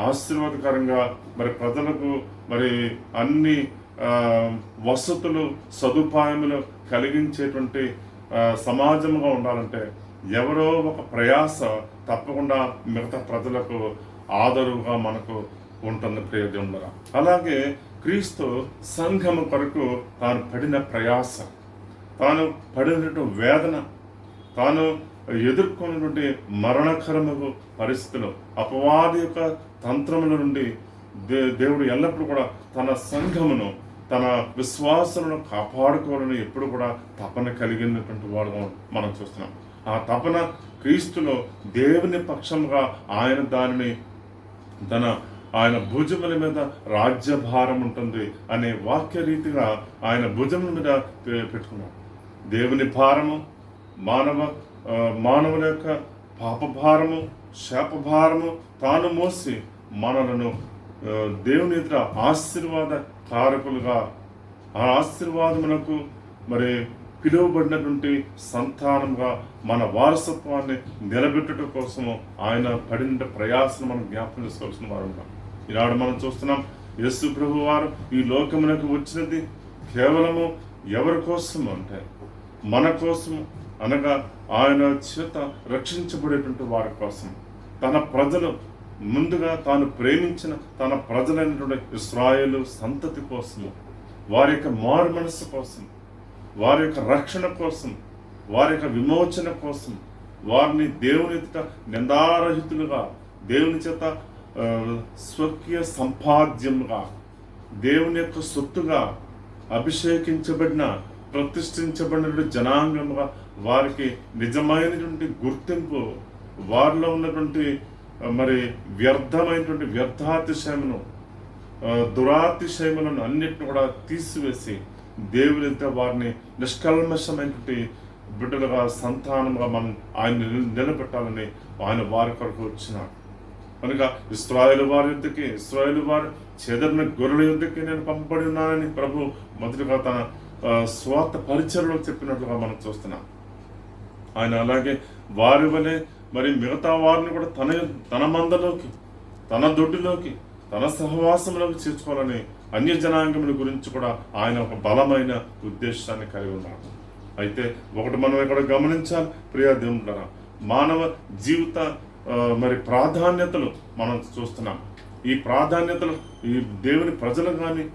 ఆశీర్వాదకరంగా మరి ప్రజలకు మరి అన్ని వసతులు సదుపాయములు కలిగించేటువంటి సమాజంగా ఉండాలంటే ఎవరో ఒక ప్రయాస తప్పకుండా మిగతా ప్రజలకు ఆదరువుగా మనకు ఉంటుంది ప్రియ దేవులారా. అలాగే క్రీస్తు సంఘము కొరకు తాను పడిన ప్రయాస, తాను పడినటువంటి వేదన, తాను ఎదుర్కొన్నటువంటి మరణకరము పరిస్థితులు, అపవాది యొక్క తంత్రముల నుండి దేవుడు ఎల్లప్పుడూ కూడా తన సంఘమును, తన విశ్వాసమును కాపాడుకోవాలని ఎప్పుడు కూడా తపన కలిగినటువంటి వాడుగా మనం చూస్తున్నాం. ఆ తపన క్రీస్తులో దేవుని పక్షంగా ఆయన దానిని ఆయన భుజముల మీద రాజ్యభారం ఉంటుంది అనే వాక్య రీతిగా ఆయన భుజముల మీద పెట్టుకున్నాడు. దేవుని భారము, మానవుల యొక్క పాపభారము, శాపభారము తాను మోసి మనలను దేవుని ఎదుట ఆశీర్వాద కారకులుగా, ఆ ఆశీర్వాదములకు మరి పిలువబడినటువంటి సంతానంగా మన వారసత్వాన్ని నిలబెట్టడం కోసము ఆయన పడిన ప్రయాసం మనం జ్ఞాపకం చేసుకోవాల్సిన వారు ఉన్నాం. ఈనాడు మనం చూస్తున్నాం, యేసు ప్రభు వారు ఈ లోకమునకు వచ్చినది కేవలము ఎవరి కోసం అంటే మన కోసం, అనగా ఆయన చేత రక్షించబడేటువంటి వారి కోసం, తన ప్రజలు ముందుగా తాను ప్రేమించిన తన ప్రజలైనటువంటి ఇశ్రాయేలు సంతతి కోసము, వారి యొక్క మారు మనస్సు కోసం, వారి యొక్క రక్షణ కోసం, వారి యొక్క విమోచన కోసం, వారిని దేవుని ఎదుట నిందారహితులుగా, దేవుని చేత స్వకీయ సంపాద్యముగా, దేవుని యొక్క సొత్తుగా అభిషేకించబడిన, ప్రతిష్ఠించబడిన జనాంగముగా వారికి నిజమైనటువంటి గుర్తింపు, వారిలో ఉన్నటువంటి మరి వ్యర్థమైనటువంటి వ్యర్థాతిశయమును, దురాతిశయములను అన్నిటిని కూడా తీసివేసి దేవునితో వారిని నిష్కల్మషమైనటువంటి బిడ్డలుగా సంతానంగా మనం ఆయన నిలబెట్టాలని ఆయన వారి కొరకు వచ్చినాడు. కనుక ఇశ్రాయేలు వారి యుద్ధకి, ఇశ్రాయేలు వారు చెదరిన గొర్రెల యుద్ధకి నేను పంపబడి ఉన్నానని ప్రభు మొదటిగా తన స్వార్థ పరిచయలో చెప్పినట్లుగా మనం చూస్తున్నాం. ఆయన అలాగే వారి వలె మరి మిగతా వారిని కూడా తన మందలోకి, తన దొడ్డిలోకి, తన సహవాసంలోకి చేర్చుకోవాలని అన్య జనాంగముల గురించి కూడా ఆయన ఒక బలమైన ఉద్దేశాన్ని కలిగి ఉన్నాడు. అయితే ఒకటి మనం ఇక్కడ గమనించాలి ప్రియా దేవులారా, మానవ జీవిత మరి ప్రాధాన్యతలు మనం చూస్తున్నాం. ఈ ప్రాధాన్యతలు ఈ దేవుని ప్రజలు కానీ,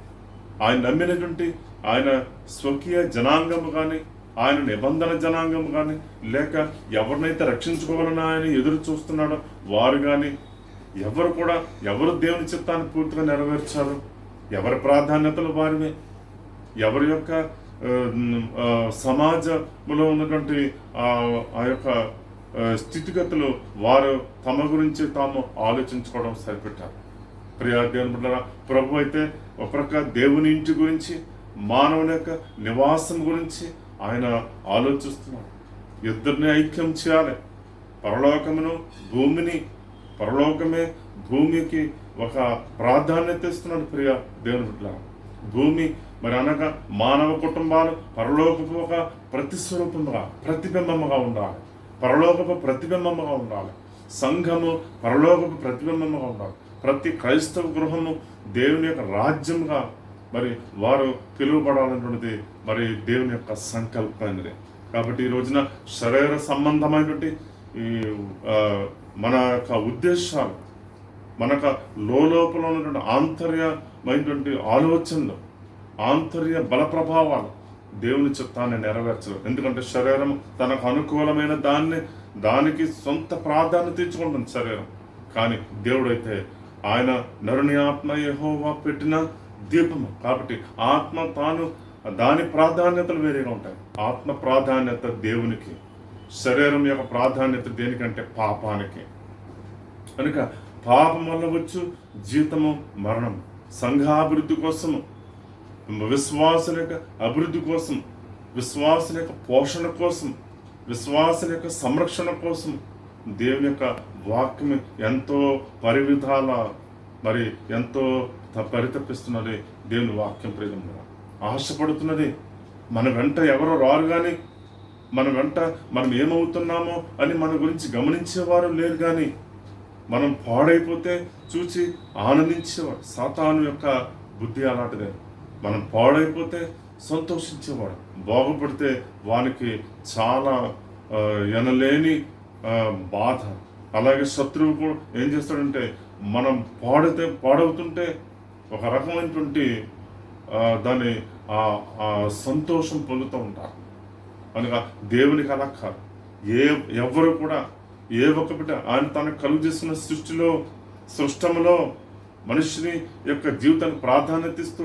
ఆయన నమ్మినటువంటి ఆయన స్వకీయ జనాంగము కానీ, ఆయన నిబంధన జనాంగం కానీ, లేక ఎవరినైతే రక్షించుకోవాలని ఆయన ఎదురు చూస్తున్నాడో వారు కానీ, ఎవరు దేవుని చిత్తాన్ని పూర్తిగా నెరవేర్చారు, ఎవరి ప్రాధాన్యతలు వారివే, ఎవరి యొక్క సమాజంలో ఉన్నటువంటి ఆ యొక్క స్థితిగతులు వారు తమ గురించి తాము ఆలోచించుకోవడం సరిపెట్టారు. ప్రియా దేవుని బిడ్డలారా, ప్రభు అయితే ఒక ప్రక్క దేవుని ఇంటి గురించి, మానవుని యొక్క నివాసం గురించి ఆయన ఆలోచిస్తున్నాడు. ఇద్దరిని ఐక్యం చేయాలి. పరలోకమును భూమిని, పరలోకమే భూమికి ఒక ప్రాధాన్యత ఇస్తున్నాడు ప్రియ దేవుని బిడ్డలారా. భూమి మరి అనగా మానవ కుటుంబాలు పరలోకపు ఒక ప్రతిస్వరూపముగా, ప్రతిబింబముగా ఉండాలి. పరలోకపు ప్రతిబింబముగా ఉండాలి. సంఘము పరలోకపు ప్రతిబింబముగా ఉండాలి. ప్రతి క్రైస్తవ గృహము దేవుని యొక్క రాజ్యంగా మరి వారు పిలువబడాలన్నటువంటిది మరి దేవుని యొక్క సంకల్పమైనది. కాబట్టి ఈ రోజున శరీర సంబంధమైనటువంటి ఈ మన యొక్క ఉద్దేశాలు, మనకు లోపల ఉన్నటువంటి ఆంతర్యమైనటువంటి ఆలోచనలు, ఆంతర్య బల ప్రభావాలు దేవుని చిత్తాన్ని నెరవేర్చరు. ఎందుకంటే శరీరం తనకు అనుకూలమైన దానికి సొంత ప్రాధాన్యత ఇచ్చుకుంటుంది శరీరం. కానీ దేవుడైతే ఆయన నరుని ఆత్మ యెహోవా పెట్టిన దీపము కాబట్టి ఆత్మ తాను దాని ప్రాధాన్యతలు వేరేగా ఉంటాయి. ఆత్మ ప్రాధాన్యత దేవునికి, శరీరం యొక్క ప్రాధాన్యత దేనికంటే పాపానికి. కనుక పాపం వల్ల వచ్చు జీతము మరణం. సంఘాభివృద్ధి కోసము, విశ్వాసుల యొక్క అభివృద్ధి కోసం, విశ్వాసుల యొక్క పోషణ కోసం, విశ్వాసుల యొక్క సంరక్షణ కోసం దేవుని యొక్క వాక్యం ఎంతో పరివిధాల మరి ఎంతో పరితపిస్తున్నది. దేవుని వాక్యం ప్రేమ ఆశపడుతున్నది. మన వెంట ఎవరో రారు కానీ, మన వెంట మనం ఏమవుతున్నామో అని మన గురించి గమనించేవారు లేరు. కానీ మనం పాడైపోతే చూచి ఆనందించేవాడు. సాతాను యొక్క బుద్ధి అలాంటిదే. మనం పాడైపోతే సంతోషించేవాడు, బాగుపడితే వానికి చాలా ఎనలేని బాధ. అలాగే శత్రువు కూడా ఏం చేస్తాడంటే మనం పాడవుతుంటే ఒక రకమైనటువంటి దాన్ని సంతోషం పొందుతూ ఉంటారు. అనగా దేవునికి అలా కాదు. ఎవరు కూడా ఏ ఒక్క బిడ్డ ఆయన తనకు కలుగు చేసిన సృష్టములో మనిషిని యొక్క జీవితానికి ప్రాధాన్యత ఇస్తూ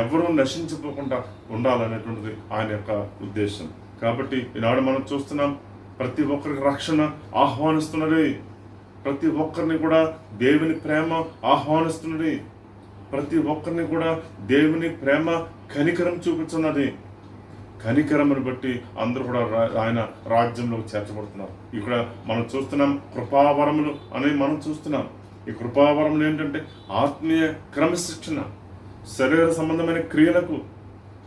ఎవరూ నశించిపోకుండా ఉండాలనేటువంటిది ఆయన యొక్క ఉద్దేశం. కాబట్టి ఈనాడు మనం చూస్తున్నాం, ప్రతి ఒక్కరికి రక్షణ ఆహ్వానిస్తున్నది. ప్రతి ఒక్కరిని కూడా దేవుని ప్రేమ ఆహ్వానిస్తున్నది. ప్రతి ఒక్కరిని కూడా దేవుని ప్రేమ కనికరం చూపుతున్నది. కనికరమును బట్టి అందరూ కూడా ఆయన రాజ్యంలోకి చేర్చబడుతున్నారు. ఇక్కడ మనం చూస్తున్నాం కృపావరములు అనేవి మనం చూస్తున్నాం. ఈ కృపావరములు ఏంటంటే ఆత్మీయ క్రమశిక్షణ, శరీర సంబంధమైన క్రియలకు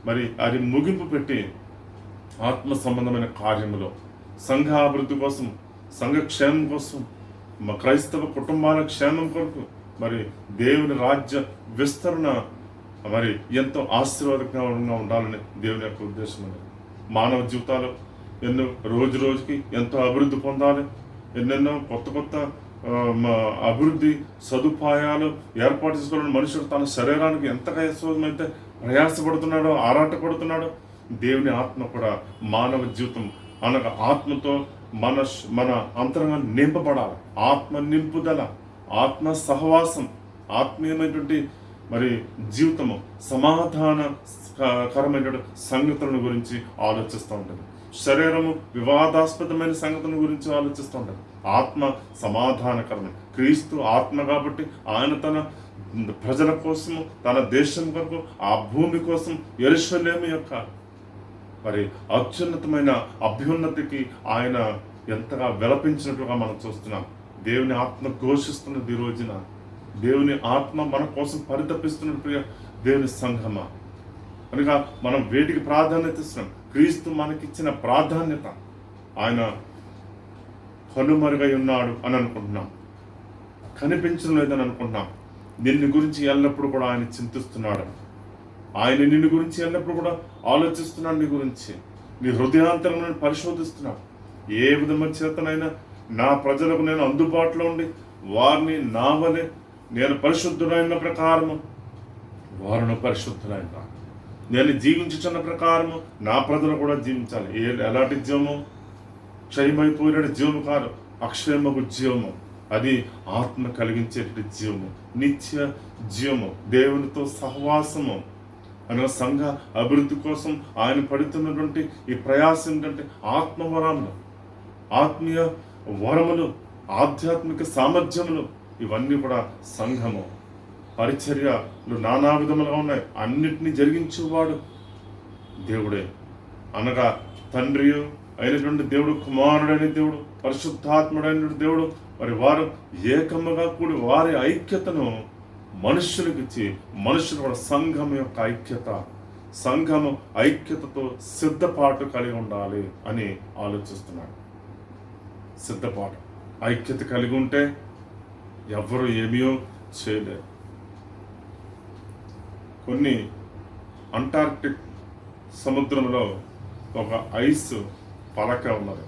మరి అది ముగింపు పెట్టి ఆత్మ సంబంధమైన కార్యములో సంఘ అభివృద్ధి కోసం, సంఘ క్షేమం కోసం, క్రైస్తవ కుటుంబాల క్షేమం కొరకు మరి దేవుని రాజ్య విస్తరణ మరి ఎంతో ఆశీర్వాదకరంగా ఉండాలని దేవుని యొక్క ఉద్దేశం ఉంది. మానవ జీవితాలు ఎన్నో రోజు రోజుకి ఎంతో అభివృద్ధి పొందాలి. ఎన్నెన్నో కొత్త అభివృద్ధి సదుపాయాలు ఏర్పాటు చేసుకోవాలని మనుషుడు తన శరీరానికి ఎంతగా యశోదమైతే ప్రయాసపడుతున్నాడో, ఆరాటపడుతున్నాడో, దేవుని ఆత్మ కూడా మానవ జీవితం అనగా ఆత్మతో మన అంతరంగా నింపబడాలి. ఆత్మ నింపుదల, ఆత్మ సహవాసం, ఆత్మీయమైనటువంటి మరి జీవితము, సమాధానకరమైనటువంటి సంగతులను గురించి ఆలోచిస్తూ ఉంటుంది. శరీరము వివాదాస్పదమైన సంగతుల గురించి ఆలోచిస్తూ ఉంటుంది. ఆత్మ సమాధానకరమైన. క్రీస్తు ఆత్మ కాబట్టి ఆయన తన ప్రజల కోసము, తన దేశం కొరకు, ఆ భూమి కోసం, యెరూషలేము యొక్క మరి అత్యున్నతమైన అభ్యున్నతికి ఆయన ఎంతగా విలపించినట్లుగా మనం చూస్తున్నాం. దేవుని ఆత్మ ఘోషిస్తున్నది ఈ రోజున. దేవుని ఆత్మ మన కోసం పరితపిస్తున్న ప్రియ దేవుని సంఘమా. కనుక మనం వేటికి ప్రాధాన్యత ఇస్తున్నాం? క్రీస్తు మనకిచ్చిన ప్రాధాన్యత. ఆయన కనుమరుగై ఉన్నాడు అని అనుకుంటున్నాం, కనిపించడం లేదని అనుకుంటున్నాం. నిన్ను గురించి ఎల్లప్పుడూ కూడా ఆయన చింతిస్తున్నాడు. ఆయన నిన్ను గురించి ఎల్లప్పుడు కూడా ఆలోచిస్తున్నాడు. నీ గురించి నీ హృదయాంతరం పరిశోధిస్తున్నాడు. ఏ విధమైన చేతనైనా నా ప్రజలకు నేను అందుబాటులో ఉండి వారిని నా వలె నేను పరిశుద్ధులైన ప్రకారము వారిని పరిశుద్ధులైన నేను జీవించుచున్న ప్రకారము నా ప్రజలు కూడా జీవించాలి. ఎలాంటి జీవము? క్షయమైపోయిన జీవము కాదు, అక్షయమగు జీవము. అది ఆత్మ కలిగించేటువంటి జీవము, నిత్య జీవము, దేవునితో సహవాసము. అనగా సంఘ అభివృద్ధి కోసం ఆయన పడుతున్నటువంటి ఈ ప్రయాసం ఏంటంటే ఆత్మవరములు, ఆత్మీయ వరములు, ఆధ్యాత్మిక సామర్థ్యములు. ఇవన్నీ కూడా సంఘము పరిచర్యలు నానా విధములుగా ఉన్నాయి. అన్నిటినీ జరిగించేవాడు దేవుడే. అనగా తండ్రి అయినటువంటి దేవుడు, కుమారుడైన దేవుడు, పరిశుద్ధాత్ముడైన దేవుడు, మరి వారు ఏకముగా కూడి వారి ఐక్యతను మనుషులకు ఇచ్చి, మనుషులు కూడా సంఘం యొక్క ఐక్యత, సంఘము ఐక్యతతో సిద్ధపాటు కలిగి ఉండాలి అని ఆలోచిస్తున్నాడు. సిద్ధపాటు, ఐక్యత కలిగి ఉంటే ఎవరు ఏమీయో చేయలేరు. కొన్ని అంటార్క్టిక్ సముద్రంలో ఒక ఐస్ పలక ఉన్నది.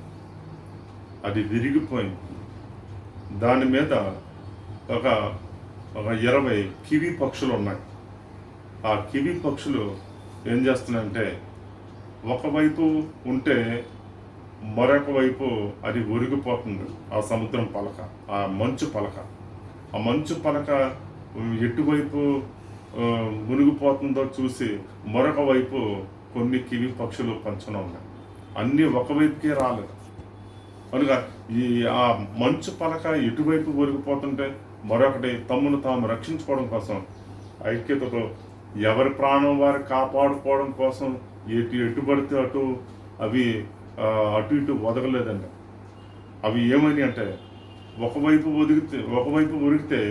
అది విరిగిపోయింది. దాని మీద ఒక 20 కివి పక్షులు ఉన్నాయి. ఆ కివి పక్షులు ఏం చేస్తున్నాయంటే, ఒకవైపు ఉంటే మరొక వైపు అది ఒరిగిపోతుంది. ఆ సముద్రం పలక, ఆ మంచు పలక. ఆ మంచు పలక ఎటువైపు మునిగిపోతుందో చూసి మరొక వైపు కొన్ని కివి పక్షులు పంచున ఉన్నాయి. అన్నీ ఒకవైపుకే రాలేదు. కనుక ఆ మంచు పలక ఎటువైపు ఒరిగిపోతుంటే మరొకటి తమ్మును తాము రక్షించుకోవడం కోసం ఐక్యతతో ఎవరి ప్రాణం వారు కాపాడుకోవడం కోసం ఎటు పడితే అటు అవి అటు ఇటు వదగలేదండి. అవి ఏమని అంటే ఒకవైపు ఒరిగితే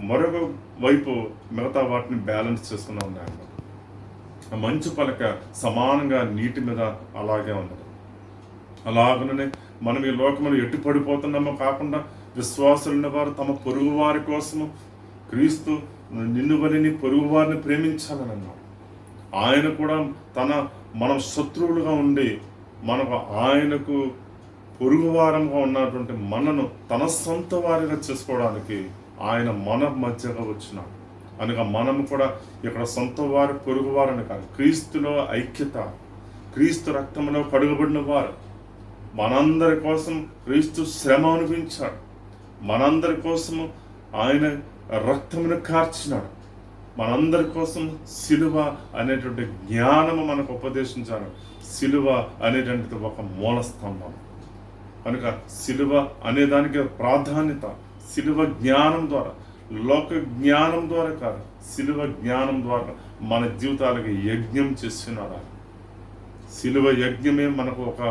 మరొక వైపు మిగతా వాటిని బ్యాలెన్స్ చేసుకున్నా ఉన్నాయి. ఆ మంచు పలక సమానంగా నీటి మీద అలాగే ఉన్నది. అలాగనే మనం ఈ లోకంలో ఎటు పడిపోతున్నామో కాకుండా విశ్వాసులున్న వారు తమ పొరుగు వారి కోసము క్రీస్తు నిన్ను వలని పొరుగు వారిని ప్రేమించాలని అన్నాడు. ఆయన కూడా మనం శత్రువులుగా ఉండి మనకు ఆయనకు పొరుగువారంగా ఉన్నటువంటి మనను తన సొంత వారిగా చేసుకోవడానికి ఆయన మన మధ్యగా వచ్చినాడు. అనగా మనం కూడా ఇక్కడ సొంత వారు పొరుగువారని కాదు, క్రీస్తులో ఐక్యత, క్రీస్తు రక్తంలో కడుగబడిన వారు. మనందరి కోసం క్రీస్తు శ్రమ అనుభవించాడు. మనందరి కోసము ఆయన రక్తమును కార్చినాడు. మనందరి కోసం సిలువ అనేటువంటి జ్ఞానము మనకు ఉపదేశించాడు. సిలువ అనేటువంటిది ఒక మూల స్తంభం. కనుక సిలువ అనేదానికి ప్రాధాన్యత సిలువ జ్ఞానం ద్వారా, లోక జ్ఞానం ద్వారా కాదు, సిలువ జ్ఞానం ద్వారా మన జీవితాలకి యజ్ఞం చేస్తున్నాడు. సిలువ యజ్ఞమే మనకు ఒక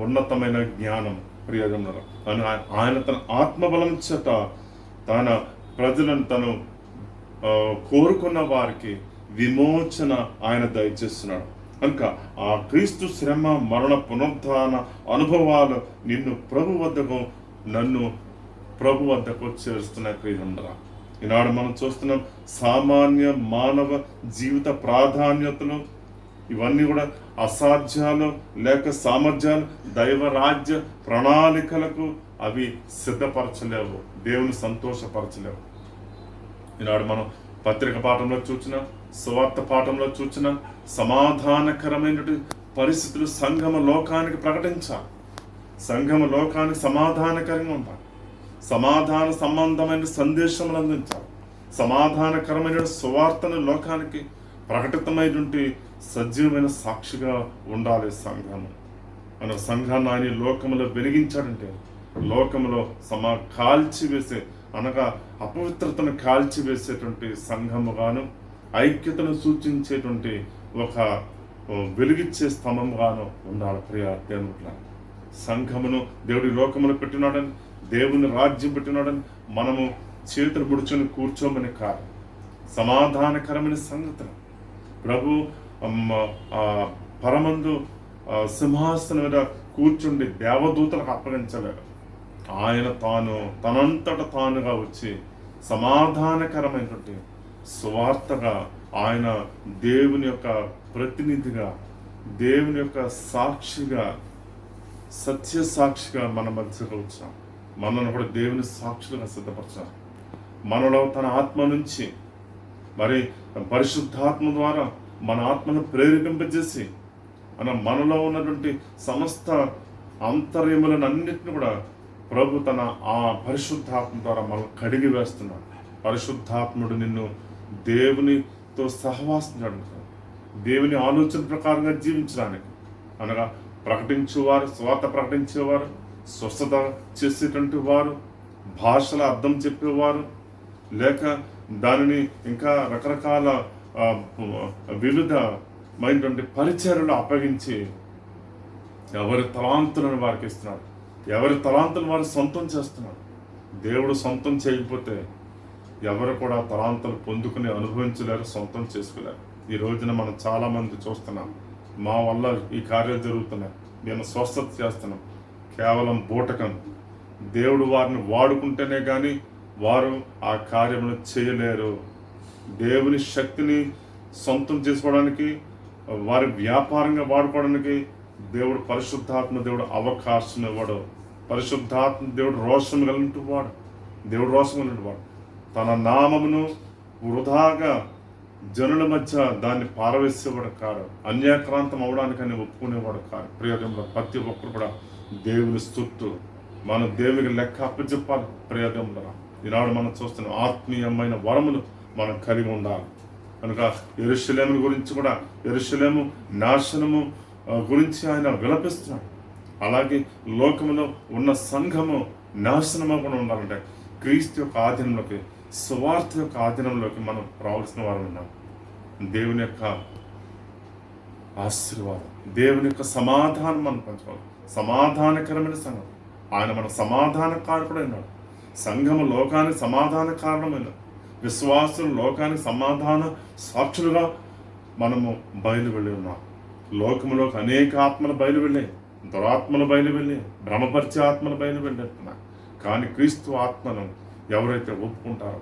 ఉన్నతమైన జ్ఞానం. ప్రియజనుల ఆయన తన ఆత్మబలం చేత తన ప్రజలను తను కోరుకున్న వారికి విమోచన ఆయన దయచేస్తున్నాడు. కనుక ఆ క్రీస్తు శ్రమ, మరణ, పునరుద్ధాన అనుభవాలు నన్ను ప్రభు వద్దకు చేరుస్తున్నాయి. ప్రియజనుల ఈనాడు మనం చూస్తున్నాం సామాన్య మానవ జీవిత ప్రాధాన్యతలు ఇవన్నీ కూడా అసాధ్యాలు లేక సామర్థ్యాలు దైవరాజ్య ప్రణాళికలకు అవి సిద్ధపరచలేవు, దేవుని సంతోషపరచలేవు. ఈనాడు మనం పత్రిక పాఠంలో చూసిన, సువార్త పాఠంలో చూసిన సమాధానకరమైన పరిస్థితులు సంఘమ లోకానికి ప్రకటించాలి. సంఘమ లోకానికి సమాధానకరంగా ఉండాలి. సమాధాన సంబంధమైన సందేశములు అందించాలి. సమాధానకరమైన సువార్తను లోకానికి ప్రకటితమైనటువంటి సజీవమైన సాక్షిగా ఉండాలి సంఘము. మన సంఘాన్ని ఆయన లోకములో వెలిగించాడంటే లోకములో కాల్చివేసే అనగా అపవిత్రతను కాల్చివేసేటువంటి సంఘముగాను, ఐక్యతను సూచించేటువంటి ఒక వెలిగిచ్చే స్తంభంగాను ఉండాలి. ప్రియ దేవుని సంఘమును దేవుడి లోకమును పెట్టినాడని, దేవుని రాజ్యం పెట్టినాడని మనము చేతులు ముడుచుని కూర్చోమని కాదు. సమాధానకరమైన సంగతులు ప్రభు పరమందు సింహాసనం మీద కూర్చుండి దేవదూతలకు అప్పగించలేడు. ఆయన తనంతట తానుగా వచ్చి సమాధానకరమైనటువంటి సువార్తగా ఆయన దేవుని యొక్క ప్రతినిధిగా, దేవుని యొక్క సాక్షిగా, సత్య సాక్షిగా మన మధ్యలో వచ్చాం. మనను కూడా దేవుని సాక్షులుగా సిద్ధపరచాం. మనలో తన ఆత్మ నుంచి మరి పరిశుద్ధాత్మ ద్వారా మన ఆత్మను ప్రేరేపింపజేసి మనలో ఉన్నటువంటి సమస్త అంతర్యములను అన్నింటిని కూడా ప్రభు తన ఆ పరిశుద్ధాత్మ ద్వారా మనం కడిగి వేస్తున్నాడు. పరిశుద్ధాత్ముడు నిన్ను దేవునితో సహవాసం చేయడానికి, దేవుని ఆలోచన ప్రకారంగా జీవించడానికి, అనగా ప్రకటించేవారు, స్వార్థ ప్రకటించేవారు, స్వస్థత చేసేటువంటి వారు, భాషల అర్థం చెప్పేవారు, లేక దానిని ఇంకా రకరకాల వివిధమైనటువంటి పరిచర్యలు అప్పగించి ఎవరి తలాంతులను వారికి ఇస్తున్నాడు. ఎవరి తలాంతులు వారు సొంతం చేస్తున్నారు. దేవుడు సొంతం చేయకపోతే ఎవరు కూడా తలాంతులు పొందుకుని అనుభవించలేరు, సొంతం చేసుకోలేరు. ఈ రోజున మనం చాలామంది చూస్తున్నాం, మా వల్ల ఈ కార్యాలు జరుగుతున్నాయి, మేము స్వస్థత చేస్తున్నాం. కేవలం బూటకం. దేవుడు వారిని వాడుకుంటేనే కానీ వారు ఆ కార్యములు చేయలేరు. దేవుని శక్తిని సొంతం చేసుకోవడానికి, వారి వ్యాపారంగా వాడుకోవడానికి దేవుడు పరిశుద్ధాత్మ దేవుడు అవకాశం ఇవ్వడు. పరిశుద్ధాత్మ దేవుడు రోషం కలిగినట్టు వాడు. దేవుడు రోషం కలిగినట్టు వాడు. తన నామమును వృధాగా జనుల మధ్య దాన్ని పారవేసేవాడు కాడు. అన్యాక్రాంతం అవడానికని ఒప్పుకునేవాడు కాదు. ప్రియతంలో ప్రతి ఒక్కరు కూడా దేవుని స్తుత్తు, మనం దేవునికి లెక్క అప్పచెప్పాలి. ప్రియతంలో ఈనాడు మనం చూస్తున్నాం, ఆత్మీయమైన వరములు మనం కలిగి ఉండాలి. కనుక యెరూషలేము గురించి కూడా, యెరూషలేము నాశనము గురించి ఆయన విలపిస్తున్నాడు. అలాగే లోకములో ఉన్న సంఘము నాశనము కూడా ఉండాలంటే క్రీస్తు యొక్క ఆధీనంలోకి, సువార్త యొక్క ఆధీనంలోకి మనం రావాల్సిన వారు ఉన్నాం. దేవుని యొక్క ఆశీర్వాదం, దేవుని యొక్క సమాధానం మనం పంచుకోవాలి. సమాధానకరమైన సంఘం. ఆయన మన సమాధాన కారకుడైనాడు. సంఘము లోకానికి సమాధాన కారణమైన, విశ్వాసులు లోకానికి సమాధాన సాక్షులుగా మనము బయలు వెళ్ళి ఉన్నాం. లోకములోకి అనేక ఆత్మలు బయలు వెళ్ళాయి, దురాత్మలు బయలు వెళ్ళాయి, భ్రమపరిచే ఆత్మలు బయలు వెళ్ళేస్తున్నాయి. కానీ క్రీస్తు ఆత్మను ఎవరైతే ఒప్పుకుంటారో,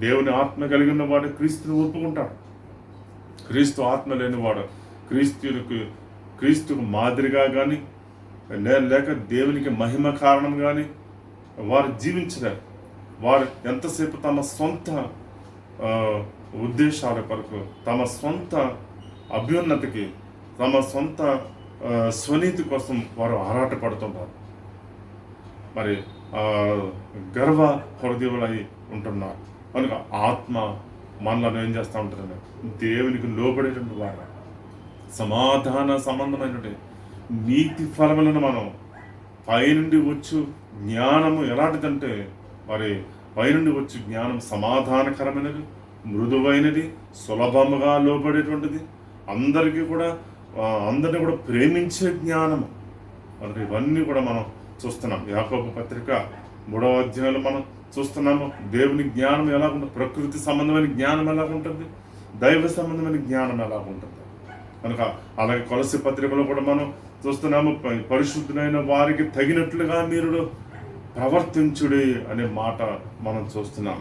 దేవుని ఆత్మ కలిగిన వాడు క్రీస్తుని ఒప్పుకుంటాడు. క్రీస్తు ఆత్మ లేనివాడు క్రీస్తుకు మాదిరిగా కానీ లేక దేవునికి మహిమ కారణం కానీ వారు జీవించలేరు. వారు ఎంతసేపు తమ సొంత ఉద్దేశాల కొరకు, తమ సొంత అభ్యున్నతికి, తమ సొంత స్వనీతి కోసం వారు ఆరాటపడుతుంటారు. మరి గర్వ హృదయులై ఉంటున్నారు. కనుక ఆత్మ మనలను ఏం చేస్తూ ఉంటుందంటే దేవునికి లోబడేటువంటి వారు, సమాధాన సంబంధమైనటువంటి నీతి ఫలములను మనం పైనుండి వచ్చు జ్ఞానము ఎలాంటిదంటే, మరి పైనుండి వచ్చి జ్ఞానం సమాధానకరమైనది, మృదువైనది, సులభముగా లోబడేటువంటిది, అందరినీ కూడా ప్రేమించే జ్ఞానము. మరి ఇవన్నీ కూడా మనం చూస్తున్నాం. యాకోబు పత్రిక 3వ అధ్యాయంలో మనం చూస్తున్నాము. దేవుని జ్ఞానం ఎలా ఉంటుంది, ప్రకృతి సంబంధమైన జ్ఞానం ఎలా ఉంటుంది, దైవ సంబంధమైన జ్ఞానం ఎలా ఉంటుంది. కనుక అలాగే కొలస్సీ పత్రికలో కూడా మనం చూస్తున్నాము, పరిశుద్ధులైన వారికి తగినట్లుగా మీరు ప్రవర్తించుడి అనే మాట మనం చూస్తున్నాం.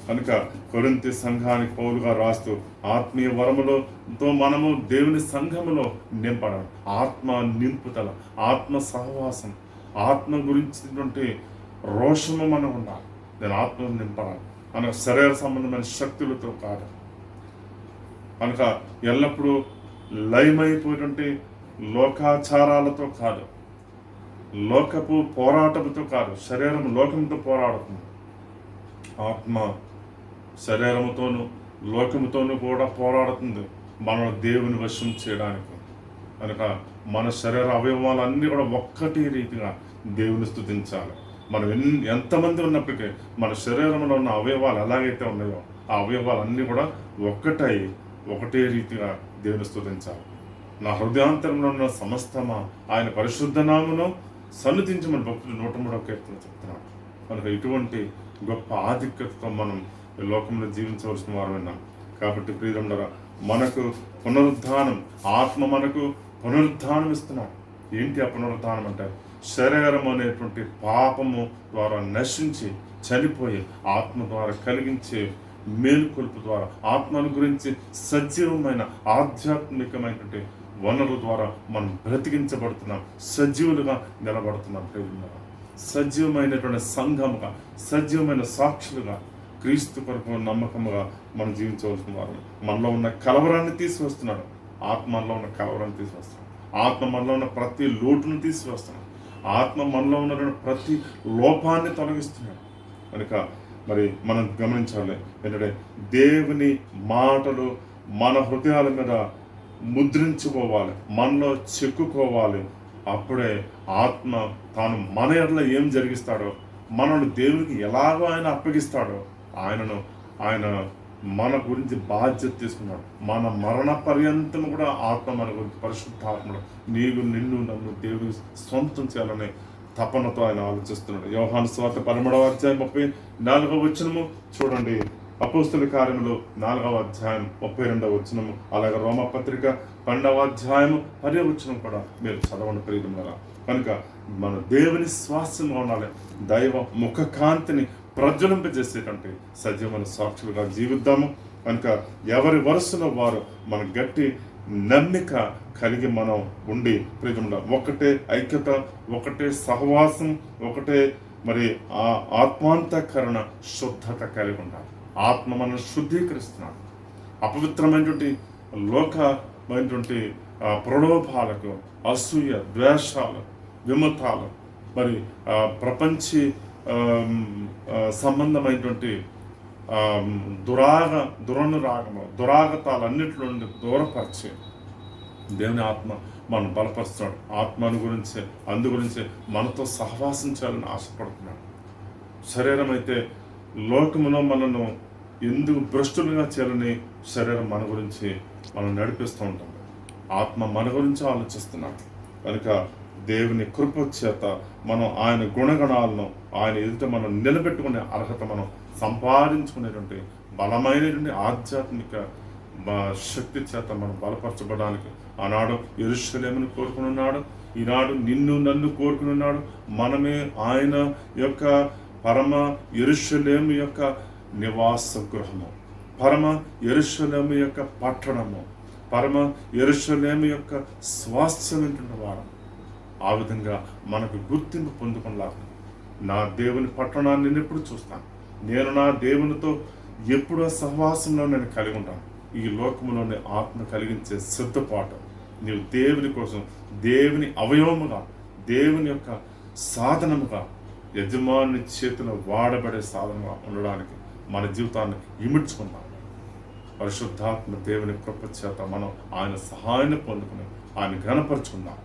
కనుక కొరింథీ సంఘానికి పౌలుగా రాస్తూ ఆత్మీయ వరములతో మనము దేవుని సంఘములో నింపడం, ఆత్మ నింపుదల, ఆత్మ సహవాసం, ఆత్మ గురించినటువంటి రోషము మనం ఉండాలి. నేను ఆత్మను నింపడాలి. కనుక శరీర సంబంధమైన శక్తులతో కాదు. కనుక ఎల్లప్పుడూ లయమైపోయినటువంటి లోకాచారాలతో కాదు, లోకపు పోరాటముతో కాదు. శరీరం లోకంతో పోరాడుతుంది, ఆత్మ శరీరముతోనూ లోకముతోనూ కూడా పోరాడుతుంది మనల్ని దేవుని వశం చేయడానికి. కనుక మన శరీర అవయవాలన్నీ కూడా ఒక్కటి రీతిగా దేవుని స్తుతించాలి. మనం ఎంతమంది ఉన్నప్పటికీ మన శరీరంలో ఉన్న అవయవాలు ఎలాగైతే ఉన్నాయో ఆ అవయవాలన్నీ కూడా ఒకటే రీతిగా దేవుని స్తుతించాలి. నా హృదయాంతరంలో ఉన్న సమస్తమా ఆయన పరిశుద్ధ నామమును సన్నిధించమని భక్తుడు 103వ కీర్తన చెప్తున్నాడు. కనుక ఇటువంటి గొప్ప ఆధిక్యతతో మనం ఈ లోకంలో జీవించవలసిన వారు విన్నాం. కాబట్టి ప్రియులారా, మనకు పునరుద్ధానం, ఆత్మ మనకు పునరుద్ధానం ఇస్తున్నాడు. ఏంటి ఆ పునరుద్ధానం అంటే, శరీరం అనేటువంటి పాపము ద్వారా నశించి చనిపోయి ఆత్మ ద్వారా కలిగించే మేలుకొలుపు ద్వారా, ఆత్మను గురించి సజీవమైన ఆధ్యాత్మికమైనటువంటి వనరుల ద్వారా మనం బ్రతికించబడుతున్నాం, సజీవులుగా నిలబడుతున్నాం. ప్రియులారా, సజీవమైనటువంటి సంఘముగా, సజీవమైన సాక్షులుగా, క్రీస్తు కొరకు నమ్మకముగా మనం జీవించవలసిన వారు. మనలో ఉన్న కలవరాన్ని తీసివేస్తున్నాడు. ఆత్మ మనలో ఉన్న కలవరాన్ని తీసివేస్తున్నాడు. ఆత్మ మనలో ఉన్న ప్రతి లోటును తీసివేస్తున్నాడు. ఆత్మ మనలో ఉన్న ప్రతి లోపాన్ని తొలగిస్తున్నాడు. కనుక మరి మనం గమనించాలి ఏంటంటే, దేవుని మాటలు మన హృదయాల మీద ముద్రించుకోవాలి, మనలో చెక్కుకోవాలి. అప్పుడే ఆత్మ తాను మన ఎడల ఏం జరిగిస్తాడో, మనను దేవునికి ఎలాగో ఆయన అప్పగిస్తాడో, ఆయన మన గురించి బాధ్యత తీసుకున్నాడు. మన మరణ పర్యంతం కూడా ఆత్మ మన గురించి, పరిశుద్ధాత్మడు నిన్ను నన్ను దేవుని సొంతం చేయాలనే తపనతో ఆయన ఆలోచిస్తున్నాడు. యోహాను సువార్త 13వ అధ్యాయం 34వ వచనము చూడండి. అపోస్తుల కార్యములు 4వ అధ్యాయం 32వ వచనము, అలాగే రోమపత్రిక 12వ అధ్యాయం 10వ వచనం కూడా మీరు చదవండి ప్రియులారా. కనుక మన దేవుని శ్వాసంగా ఉండాలి. దైవ ముఖకాంతిని ప్రజ్వలింపజేసేటువంటి సజీవమైన సాక్షులుగా జీవిద్దాము. కనుక ఎవరి వరుసలో వారు మన గట్టి నమ్మిక కలిగి మనం ఉండి ప్రియులారా, ఒకటే ఐక్యత, ఒకటే సహవాసం, ఒకటే మరి ఆ ఆత్మాంతకరణ శుద్ధత కలిగి ఉండాలి. ఆత్మ మనల్ని శుద్ధీకరిస్తున్నాడు. అపవిత్రమైనటువంటి లోకమైనటువంటి ప్రలోభాలకు, అసూయ, ద్వేషాలు, విమతాలు, మరి ప్రపంచీ సంబంధమైనటువంటి దురాగతాలన్నిటి నుండి దూరపరిచి దేవుని ఆత్మ మనం బలపరుస్తున్నాడు. ఆత్మను గురించి, అందు గురించి మనతో సహవాసం చేయాలని ఆశపడుతున్నాడు. శరీరం అయితే లోకములో మనను ఎందుకు భ్రష్టులుగా చేయాలని శరీరం మన గురించి మనం నడిపిస్తూ ఉంటాం. ఆత్మ మన గురించి ఆలోచిస్తున్నాడు. కనుక దేవుని కృప చేత మనం ఆయన గుణగణాలను ఆయన ఎదుట మనం నిలబెట్టుకునే అర్హత మనం సంపాదించుకునేటువంటి బలమైనటువంటి ఆధ్యాత్మిక శక్తి చేత మనం బలపరచబడడానికి ఆనాడు యెరూషలేమును కోరుకుని ఉన్నాడు, ఈనాడు నిన్ను నన్ను కోరుకుని ఉన్నాడు. మనమే ఆయన యొక్క పరమ యెరూషలేము యొక్క నివాస గృహము, పరమ యెరూషలేము యొక్క పట్టణము, పరమ యెరూషలేము యొక్క స్వాస్థ్యమైనటువంటి వారు. ఆ విధంగా మనకు గుర్తింపు పొందుకునేలాగా నా దేవుని పట్టణాన్ని నేను ఎప్పుడు చూస్తాను, నేను నా దేవునితో ఎప్పుడో సహవాసంలో నేను కలిగి ఉంటాను. ఈ లోకంలోని ఆత్మ కలిగించే సిద్ధపాటు నీవు దేవుని కోసం, దేవుని అవయవముగా, దేవుని యొక్క సాధనముగా, యజమాని చేతిలో వాడబడే సాధనగా ఉండడానికి మన జీవితాన్ని ఇమిడ్చుకుందాం. పరిశుద్ధాత్మ దేవుని కృప చేత మనం ఆయన సహాయాన్ని పొందుకుని ఆయన ఘనపరుచుకుందాం.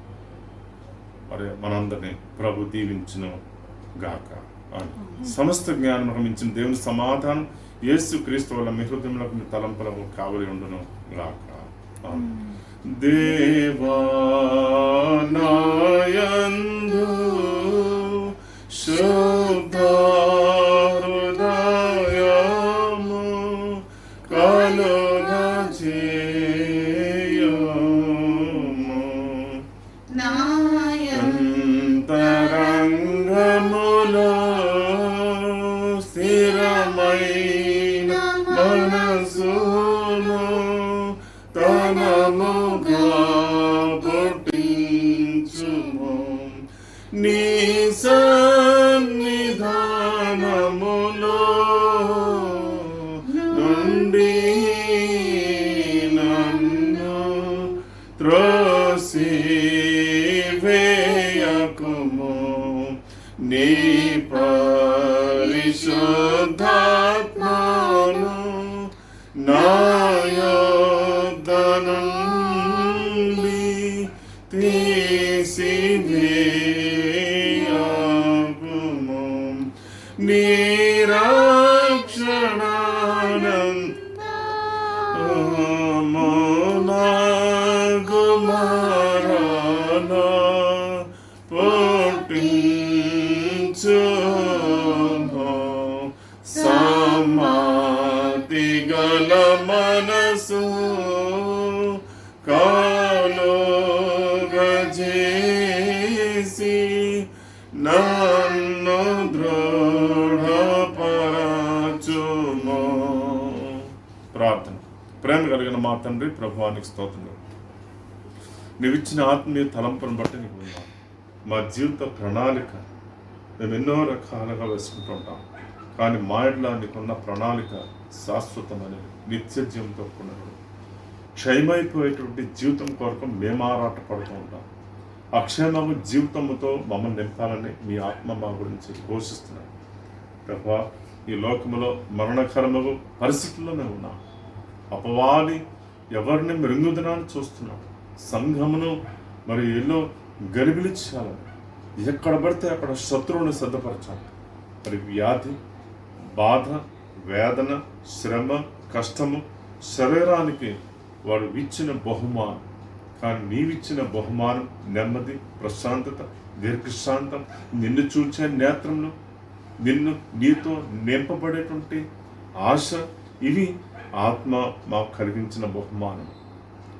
మరి మనందరినీ ప్రభు దీవించును గాక. సమస్త జ్ఞానం మించిన దేవుని సమాధానం యేసు క్రీస్తు వల్ల మీ హృదయములకు మీ తలంపులకు కావలి ఉండును గాక. దేవా నాయందు శుద్ధ హృదయము కలుగజేయుము, అంతరంగములో స్థిరమైన మనసును తనముగా పుట్టించుము, నీ సన్నిధానములో నుండి నన్ను త్రోసివేయకుము, నీ పరిశుద్ధాత్మను నా యొద్ద నుండి తీసివేయకుము, నీ రక్షణానందము నాగు కుమారానా పుట్టించుము సమాధి గల మనసు కాలుగజేసి నన్ను దృఢపరచుము. ప్రార్థన. ప్రేమ కలిగిన మా తండ్రి, ప్రభువానికి స్తోత్రం. నీవిచ్చిన ఆత్మీయ తలంపును బట్టి నీకు ఉన్నాను. మా జీవిత ప్రణాళిక మేము ఎన్నో రకాలుగా వేసుకుంటూ ఉంటాం, కానీ మా ఇంట్లో నీకున్న ప్రణాళిక శాశ్వతమైనది, నిత్య జీవంతో కూడినది. క్షయమైపోయేటువంటి జీవితం కొరకు మేము ఆరాటపడుతూ ఉంటాం. అక్షయమగు జీవితముతో మమ్మల్ని నింపాలని మీ ఆత్మ మా గురించి ఘోషిస్తున్నాం. ప్రభా, ఈ లోకములో మరణకరమగు పరిస్థితుల్లో మేము ఉన్నాం. అపవాది ఎవరిని మృంగుదనాన్ని చూస్తున్నాం. సంఘమును మరి ఎన్నో గలిబిలించాలని, ఎక్కడ పడితే అక్కడ శత్రువుని సిద్ధపరచాలి. మరి వ్యాధి, బాధ, వేదన, శ్రమ, కష్టము శరీరానికి వాడు ఇచ్చిన బహుమానం. కానీ నీవిచ్చిన బహుమానం నెమ్మది, ప్రశాంతత, దీర్ఘశాంతం, నిన్ను చూచే నేత్రములు, నీతో నింపబడేటువంటి ఆశ, ఇవి ఆత్మ మాకు కలిగించిన బహుమానం.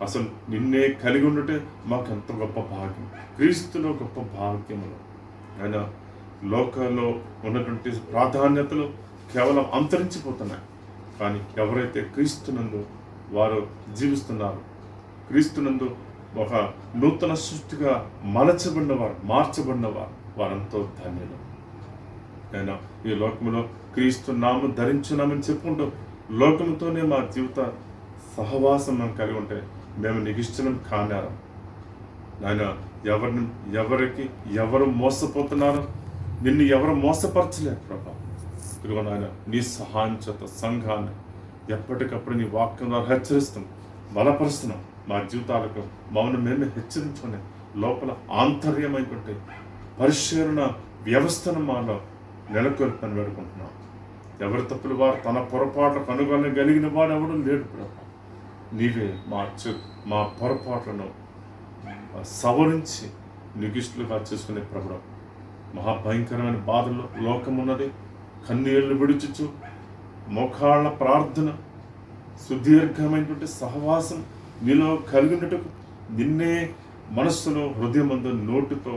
అసలు నిన్నే కలిగి ఉండటే మాకు ఎంత గొప్ప భాగ్యం, క్రీస్తులో గొప్ప భాగ్యములు. ఆయన లోకంలో ఉన్నటువంటి ప్రాధాన్యతలు కేవలం అంతరించిపోతున్నాయి. కానీ ఎవరైతే క్రీస్తునందు వారు జీవిస్తున్నారు, క్రీస్తునందు ఒక నూతన సృష్టిగా మలచబడినవారు, మార్చబడినవారు, వారంతో ధన్యులు. అయినా ఈ లోకంలో క్రీస్తు నామం ధరించున్నామని చెప్పుకుంటూ లోకంతోనే మా జీవిత సహవాసం మేము కలిగి ఉంటే మేము నీకు ఇష్టం కానారు. నాయన ఎవరికి ఎవరు మోసపోతున్నారో నిన్ను ఎవరు మోసపరచలేరు ప్రభా. ఇదిగో నాయన, నీ సహాయం చేత సంఘాన్ని ఎప్పటికప్పుడు నీ వాక్యం ద్వారా హెచ్చరిస్తున్నాం, బలపరుస్తున్నాం. మా జీవితాలకు మమ్మల్ని మేము హెచ్చరించుకునే లోపల ఆంతర్యమైనటువంటి పరిశీలన వ్యవస్థను మాలో నెలకొల్పని వేడుకుంటున్నాం. ఎవరి తప్పులు వారు తన పొరపాట్లు కనుగొనగలిగిన వాడు ఎవడు లేడు ప్రభా. నీవే మా పొరపాట్లను సవరించి నిగిష్టులుగా చేసుకునే ప్రభుడు. మహాభయంకరమైన బాధల్లో లోకమున్నది. కన్నీళ్లు విడుచుచు మోకాళ్ళ ప్రార్థన, సుదీర్ఘమైనటువంటి సహవాసం నీలో కలిగినట్టుకు నిన్నే మనస్సులో, హృదయమందు, నోటితో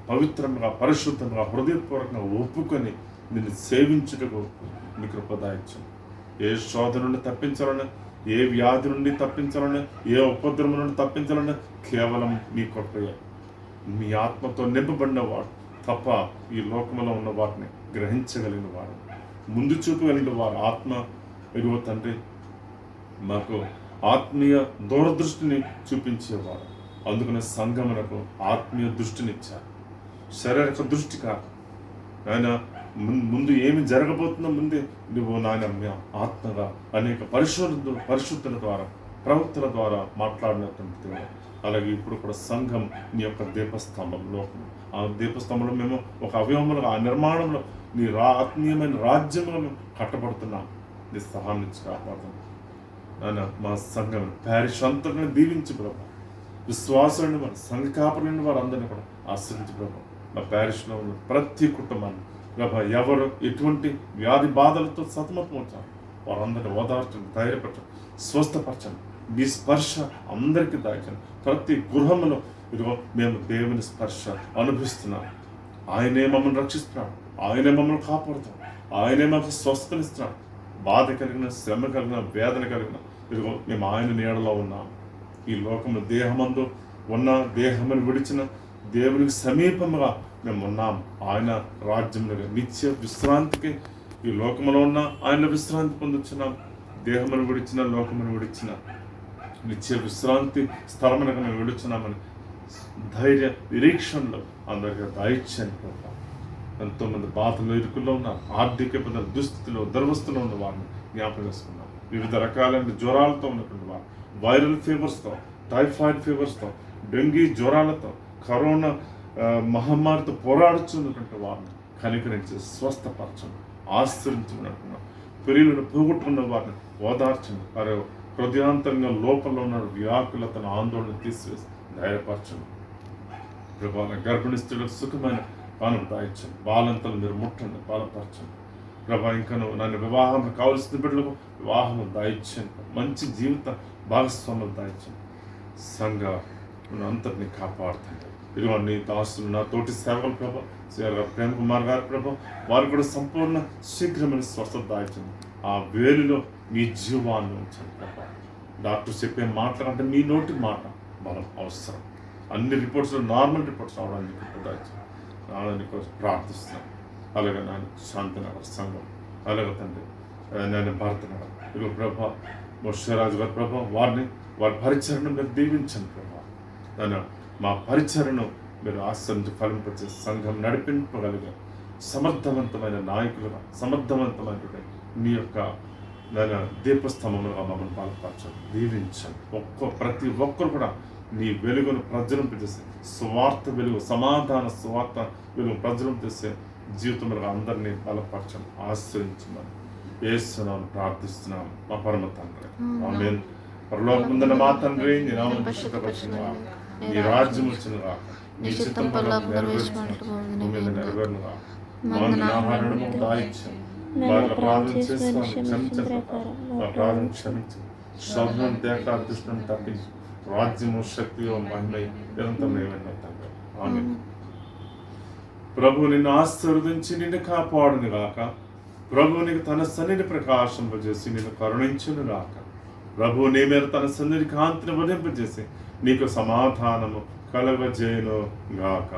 పవిత్రంగా, పరిశుద్ధంగా, హృదయపూర్వకంగా ఒప్పుకొని నిన్ను సేవించుటకు నీ కృప దయచేయండి. ఏ శోధన నుండి తప్పించాలన్నా, ఏ వ్యాధి నుండి తప్పించాలన్నా, ఏ ఉపద్రవం నుండి తప్పించాలన్నా కేవలం నీ కృపయే. మీ ఆత్మతో నింపబడిన వాడు తప్ప ఈ లోకంలో ఉన్న వాటిని గ్రహించగలిగిన వాడు, ముందు చూపగలిగిన వారు ఆత్మ. ఎగువ తండ్రి, మాకు ఆత్మీయ దూరదృష్టిని చూపించేవాడు. అందుకనే సంఘమునకు ఆత్మీయ దృష్టినిచ్చారు, శారీరక దృష్టి కాదు. ఆయన ముందు ఏమి జరగబోతుందో ముందే నువ్వు నాయన ఆత్మగా అనేక పరిశుద్ధుల ద్వారా, ప్రవక్తల ద్వారా మాట్లాడినటువంటి దేవుడు. అలాగే ఇప్పుడు కూడా సంఘం నీ యొక్క దీపస్తంభంలో, ఆ దీపస్తంభంలో మేము ఒక అవయవములు, ఆ నిర్మాణంలో నీ ఆత్మీయమైన రాజ్యంలో మేము కట్టబడుతున్నాం. నీ సహాయం నుంచి కాపాడుతున్నాం నాయన. మా సంఘం ప్యారిష్ అంతటిని దీవించి ప్రభు, విశ్వాసులని వారు, సంఘ కాపులని వారు అందరినీ కూడా ఆశ్రయించి ప్రభు. మా ప్యారిష్లో ఉన్న ప్రతి కుటుంబాన్ని ప్రభు, ఎవరు ఎటువంటి వ్యాధి బాధలతో సతమతం వచ్చారు వారందరినీ ఓదార్చండి, ధైర్యపరచండి, స్వస్థపరచండి. మీ స్పర్శ అందరికీ దాచండి. ప్రతి గృహంలో ఇదిగో మేము దేవుని స్పర్శ అనుభవిస్తున్నాం. ఆయనే మమ్మల్ని రక్షిస్తున్నాడు, ఆయనే మమ్మల్ని కాపాడుతాడు, ఆయనే మాకు స్వస్థనిస్తున్నాడు. బాధ కలిగిన, శ్రమ కలిగిన, వేదన కలిగిన ఇదిగో మేము ఆయన నీడలో ఉన్నాం. ఈ లోకము దేహమందు ఉన్న, దేహమును విడిచిన దేవునికి సమీపముగా మేము ఉన్నాం. ఆయన రాజ్యంలో నిత్య విశ్రాంతికి ఈ లోకములో ఉన్న ఆయన విశ్రాంతి పొందుతున్నాం. దేహమును విడిచిన, లోకమును విడిచిన నిత్య విశ్రాంతి స్థలమునకు మేము విడుచున్నామని ధైర్య నిరీక్షణలో అందరికీ దయచేయండి ప్రభు. ఎంతోమంది బాధలు, ఇరుకుల్లో ఉన్నారు, ఆర్థిక ఇబ్బందులు, దుస్థితిలో, దుర్వస్థలో ఉన్న వారిని జ్ఞాపకం చేసుకున్నాం. వివిధ రకాలైన జ్వరాలతో ఉన్నటువంటి వారు, వైరల్ ఫీవర్స్తో, టైఫాయిడ్ ఫీవర్స్తో, డెంగీ జ్వరాలతో, కరోనా మహమ్మారితో పోరాడుతున్నటువంటి వారిని కనికరించి స్వస్థపరచండి, ఆశ్రయించుకున్నట్టున్నాం. ప్రియులను పోగొట్టుకున్న వారిని ఓదార్చండి. వారి హృదయాంతరంగా లోపల ఉన్న వ్యాకులతను, ఆందోళన తీసివేసి ధైర్యపరచండి ప్రభా. గర్భిణీ స్త్రీలకు సుఖమైన పానం దాయించండి. బాలంతలు మీరు ముట్టండి, బలపరచండి ప్రభా. ఇంకను నన్ను వివాహం కావలసిన బిడ్డలకు వివాహం దాయించండి. మంచి జీవిత భాగస్వాములు దాయించండి. సంఘ అంతటిని కాపాడుతుంది. ఇదిగో నీ దాసులు, నా తోటి సేవకులు ప్రభా, ప్రేమ్ కుమార్ గారు ప్రభా, వారు కూడా సంపూర్ణ శీఘ్రమైన స్వస్థత దాయించండి. ఆ వేలులో మీ జీవాన్ని ఉంచండి ప్రభా. డాక్టర్ చెప్పే మాటల కంటే మీ నోటి మాట బలం అవసరం. అన్ని రిపోర్ట్స్లో నార్మల్ రిపోర్ట్స్ అవడానికి దాయించండి కోసం ప్రార్థిస్తున్నాను. అలాగే నేను శాంతినగర్ సంఘం, అలాగే తండ్రి నేను భారతనగర్, ఇదిగో ప్రభా మోషరాజు గారు ప్రభా, వారి పరిచయను మీరు దీవించండి ప్రభా. నేను మా పరిచయను మీరు ఆశ్రయించి ఫలింపచే సంఘం నడిపింపగలిగే సమర్థవంతమైన నాయకులుగా, సమర్థవంతమైన మీ యొక్క నేను దీపస్తంభములుగా మమ్మల్ని బలపరచండి, దీవించండి. ప్రతి ఒక్కరు కూడా నీ వెలుగును ప్రజ్వలింపజేసే స్వార్థ వెలుగు, సమాధాన స్వార్థ వెలుగు ప్రజ్వలింపజేసే జీవితంలో అందరినీ బలపరచండి, ఆశ్రయించమని యేసునామమున ప్రార్థిస్తున్నాము మా పరమ తండ్రి. ఆమేన్. పరలోకమందున్న మా తండ్రి, నీ నామము పరిశుద్ధపరచబడును, నీ రాజ్యం వచ్చును గాక, నీ చిత్తం పరలోకమందు నెరవేరునట్లు భూమి మీద నెరవేరును గాక. మా ఆహారము మాకు దయచేయండి, వారి అపరాధం చేసిన క్షమించండి, అపరాధం క్షమించండి, శోధనను తేక దుష్టులను తప్పించి రాజ్యము శక్తియో మహిమయు నిరంతరం ఏమైనా తండ్రి. ఆమేన్. ప్రభు నిన్ను ఆశీర్వదించి నిన్ను కాపాడును గాక. ప్రభు నీకు తన సన్నిధిని ప్రకాశింపజేసి నిన్ను కరుణించును గాక. ప్రభు నీ మీద తన సన్నిధి కాంతిని వధింపజేసి నీకు సమాధానము కలగజేయును గాక.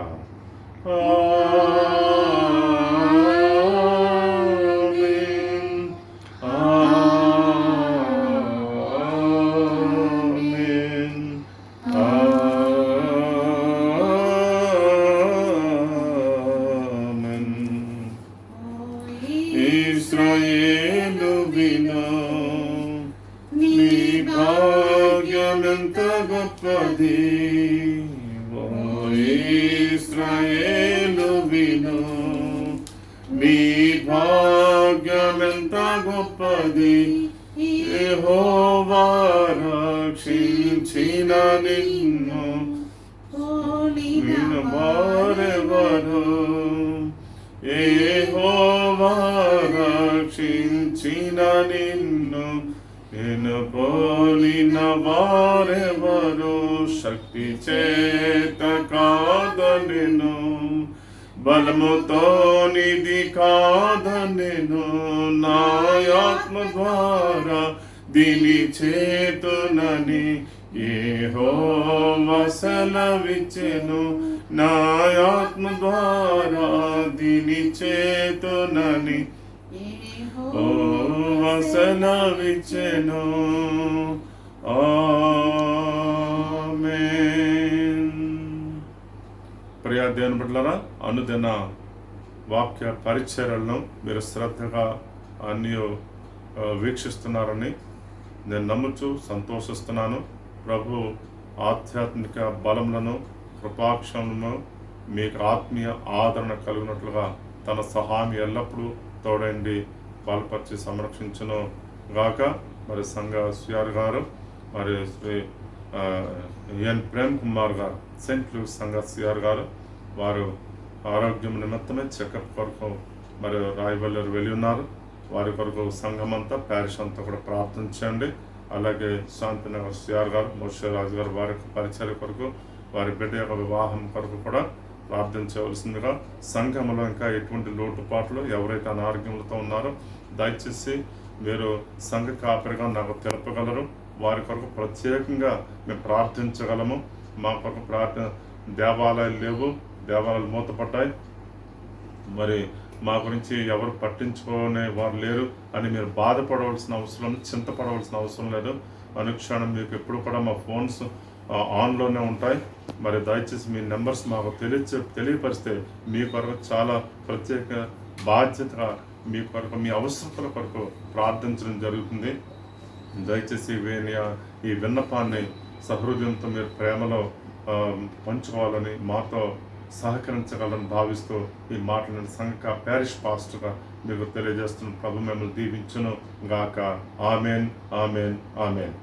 ఇశ్రాయేలు వినో, నీ భాగ్యమెంత గొప్పది. ఓ ఇశ్రాయేలు వినో, నీ భాగ్యమెంత గొప్పది. యెహోవా రక్షించిన నిన్ను వారెవరు? యెహోవా రక్షించిన నిన్ను నేను పోలిన వారెవరు? శక్తి చేత కాదనెను, బలముతో నిధి కాదనెను, నా ఆత్మ ద్వారా దీని చేతునని యెహోవా సెలవిచ్చెను. నా ఆత్మ ద్వారా దీని చేతునని యెహోవా సెలవిచ్చెను. ఆమేన్. ప్రియ దేవుని బిడ్డలారా, అనుదిన వాక్య పరిచర్యలను మీరు శ్రద్ధగా అన్నీ వీక్షిస్తున్నారని నేను నమ్ముచు సంతోషిస్తున్నాను. ప్రభు ఆధ్యాత్మిక బలములను, కృపాక్షములను మీకు ఆత్మీయ ఆదరణ కలిగినట్లుగా తన సహాయం ఎల్లప్పుడూ తోడండి బలపరిచి సంరక్షించును గాక. మరి సంఘ సిఆర్ గారు, మరి శ్రీ ఎన్ ప్రేమ్ కుమార్ గారు, సెయింట్ లూయిస్ సంఘ సిఆర్ గారు, వారు ఆరోగ్యం నిమిత్తమే చెకప్ కొరకు మరి రాయబల్లూరు వెళ్ళి ఉన్నారు. వారి కొరకు సంఘం అంతా, ప్యారిష్ అంతా కూడా ప్రార్థించండి. అలాగే శాంతినగర్ సిఆర్ గారు, మోషరాజు గారు, వారి పరిచర్య కొరకు, వారి బిడ్డ యొక్క వివాహం కొరకు కూడా ప్రార్థించవలసిందిగా. సంఘంలో ఇంకా ఎటువంటి లోటుపాట్లు, ఎవరైతే అనారోగ్యములతో ఉన్నారో దయచేసి మీరు సంఘ కాపరిగా నాకు తెలపగలరు. వారి కొరకు ప్రత్యేకంగా మేము ప్రార్థించగలము. మా కొరకు దేవాలయాలు లేవు, దేవాలయాలు మూతపడ్డాయి, మరి మా గురించి ఎవరు పట్టించుకునే వారు లేరు అని మీరు బాధపడవలసిన అవసరం, చింతపడవలసిన అవసరం లేదు. అనుక్షణం మీకు ఎప్పుడు కూడా మా ఫోన్స్ ఆన్లోనే ఉంటాయి. మరి దయచేసి మీ నెంబర్స్ మాకు తెలియపరిస్తే మీ కొరకు చాలా ప్రత్యేక బాధ్యతగా మీ కొరకు, మీ అవసరతల కొరకు ప్రార్థించడం జరుగుతుంది. దయచేసి ఈ విన్నపాన్ని సహృదయంతో మీరు ప్రేమలో పంచుకోవాలని, మాతో సహకరించగలని భావిస్తూ ఈ మాటలను సంఘ ప్యారిష్ పాస్టర్గా మీకు తెలియజేస్తున్న ప్రభు మిమ్మల్ని దీవించును గాక. Amen, amen, amen.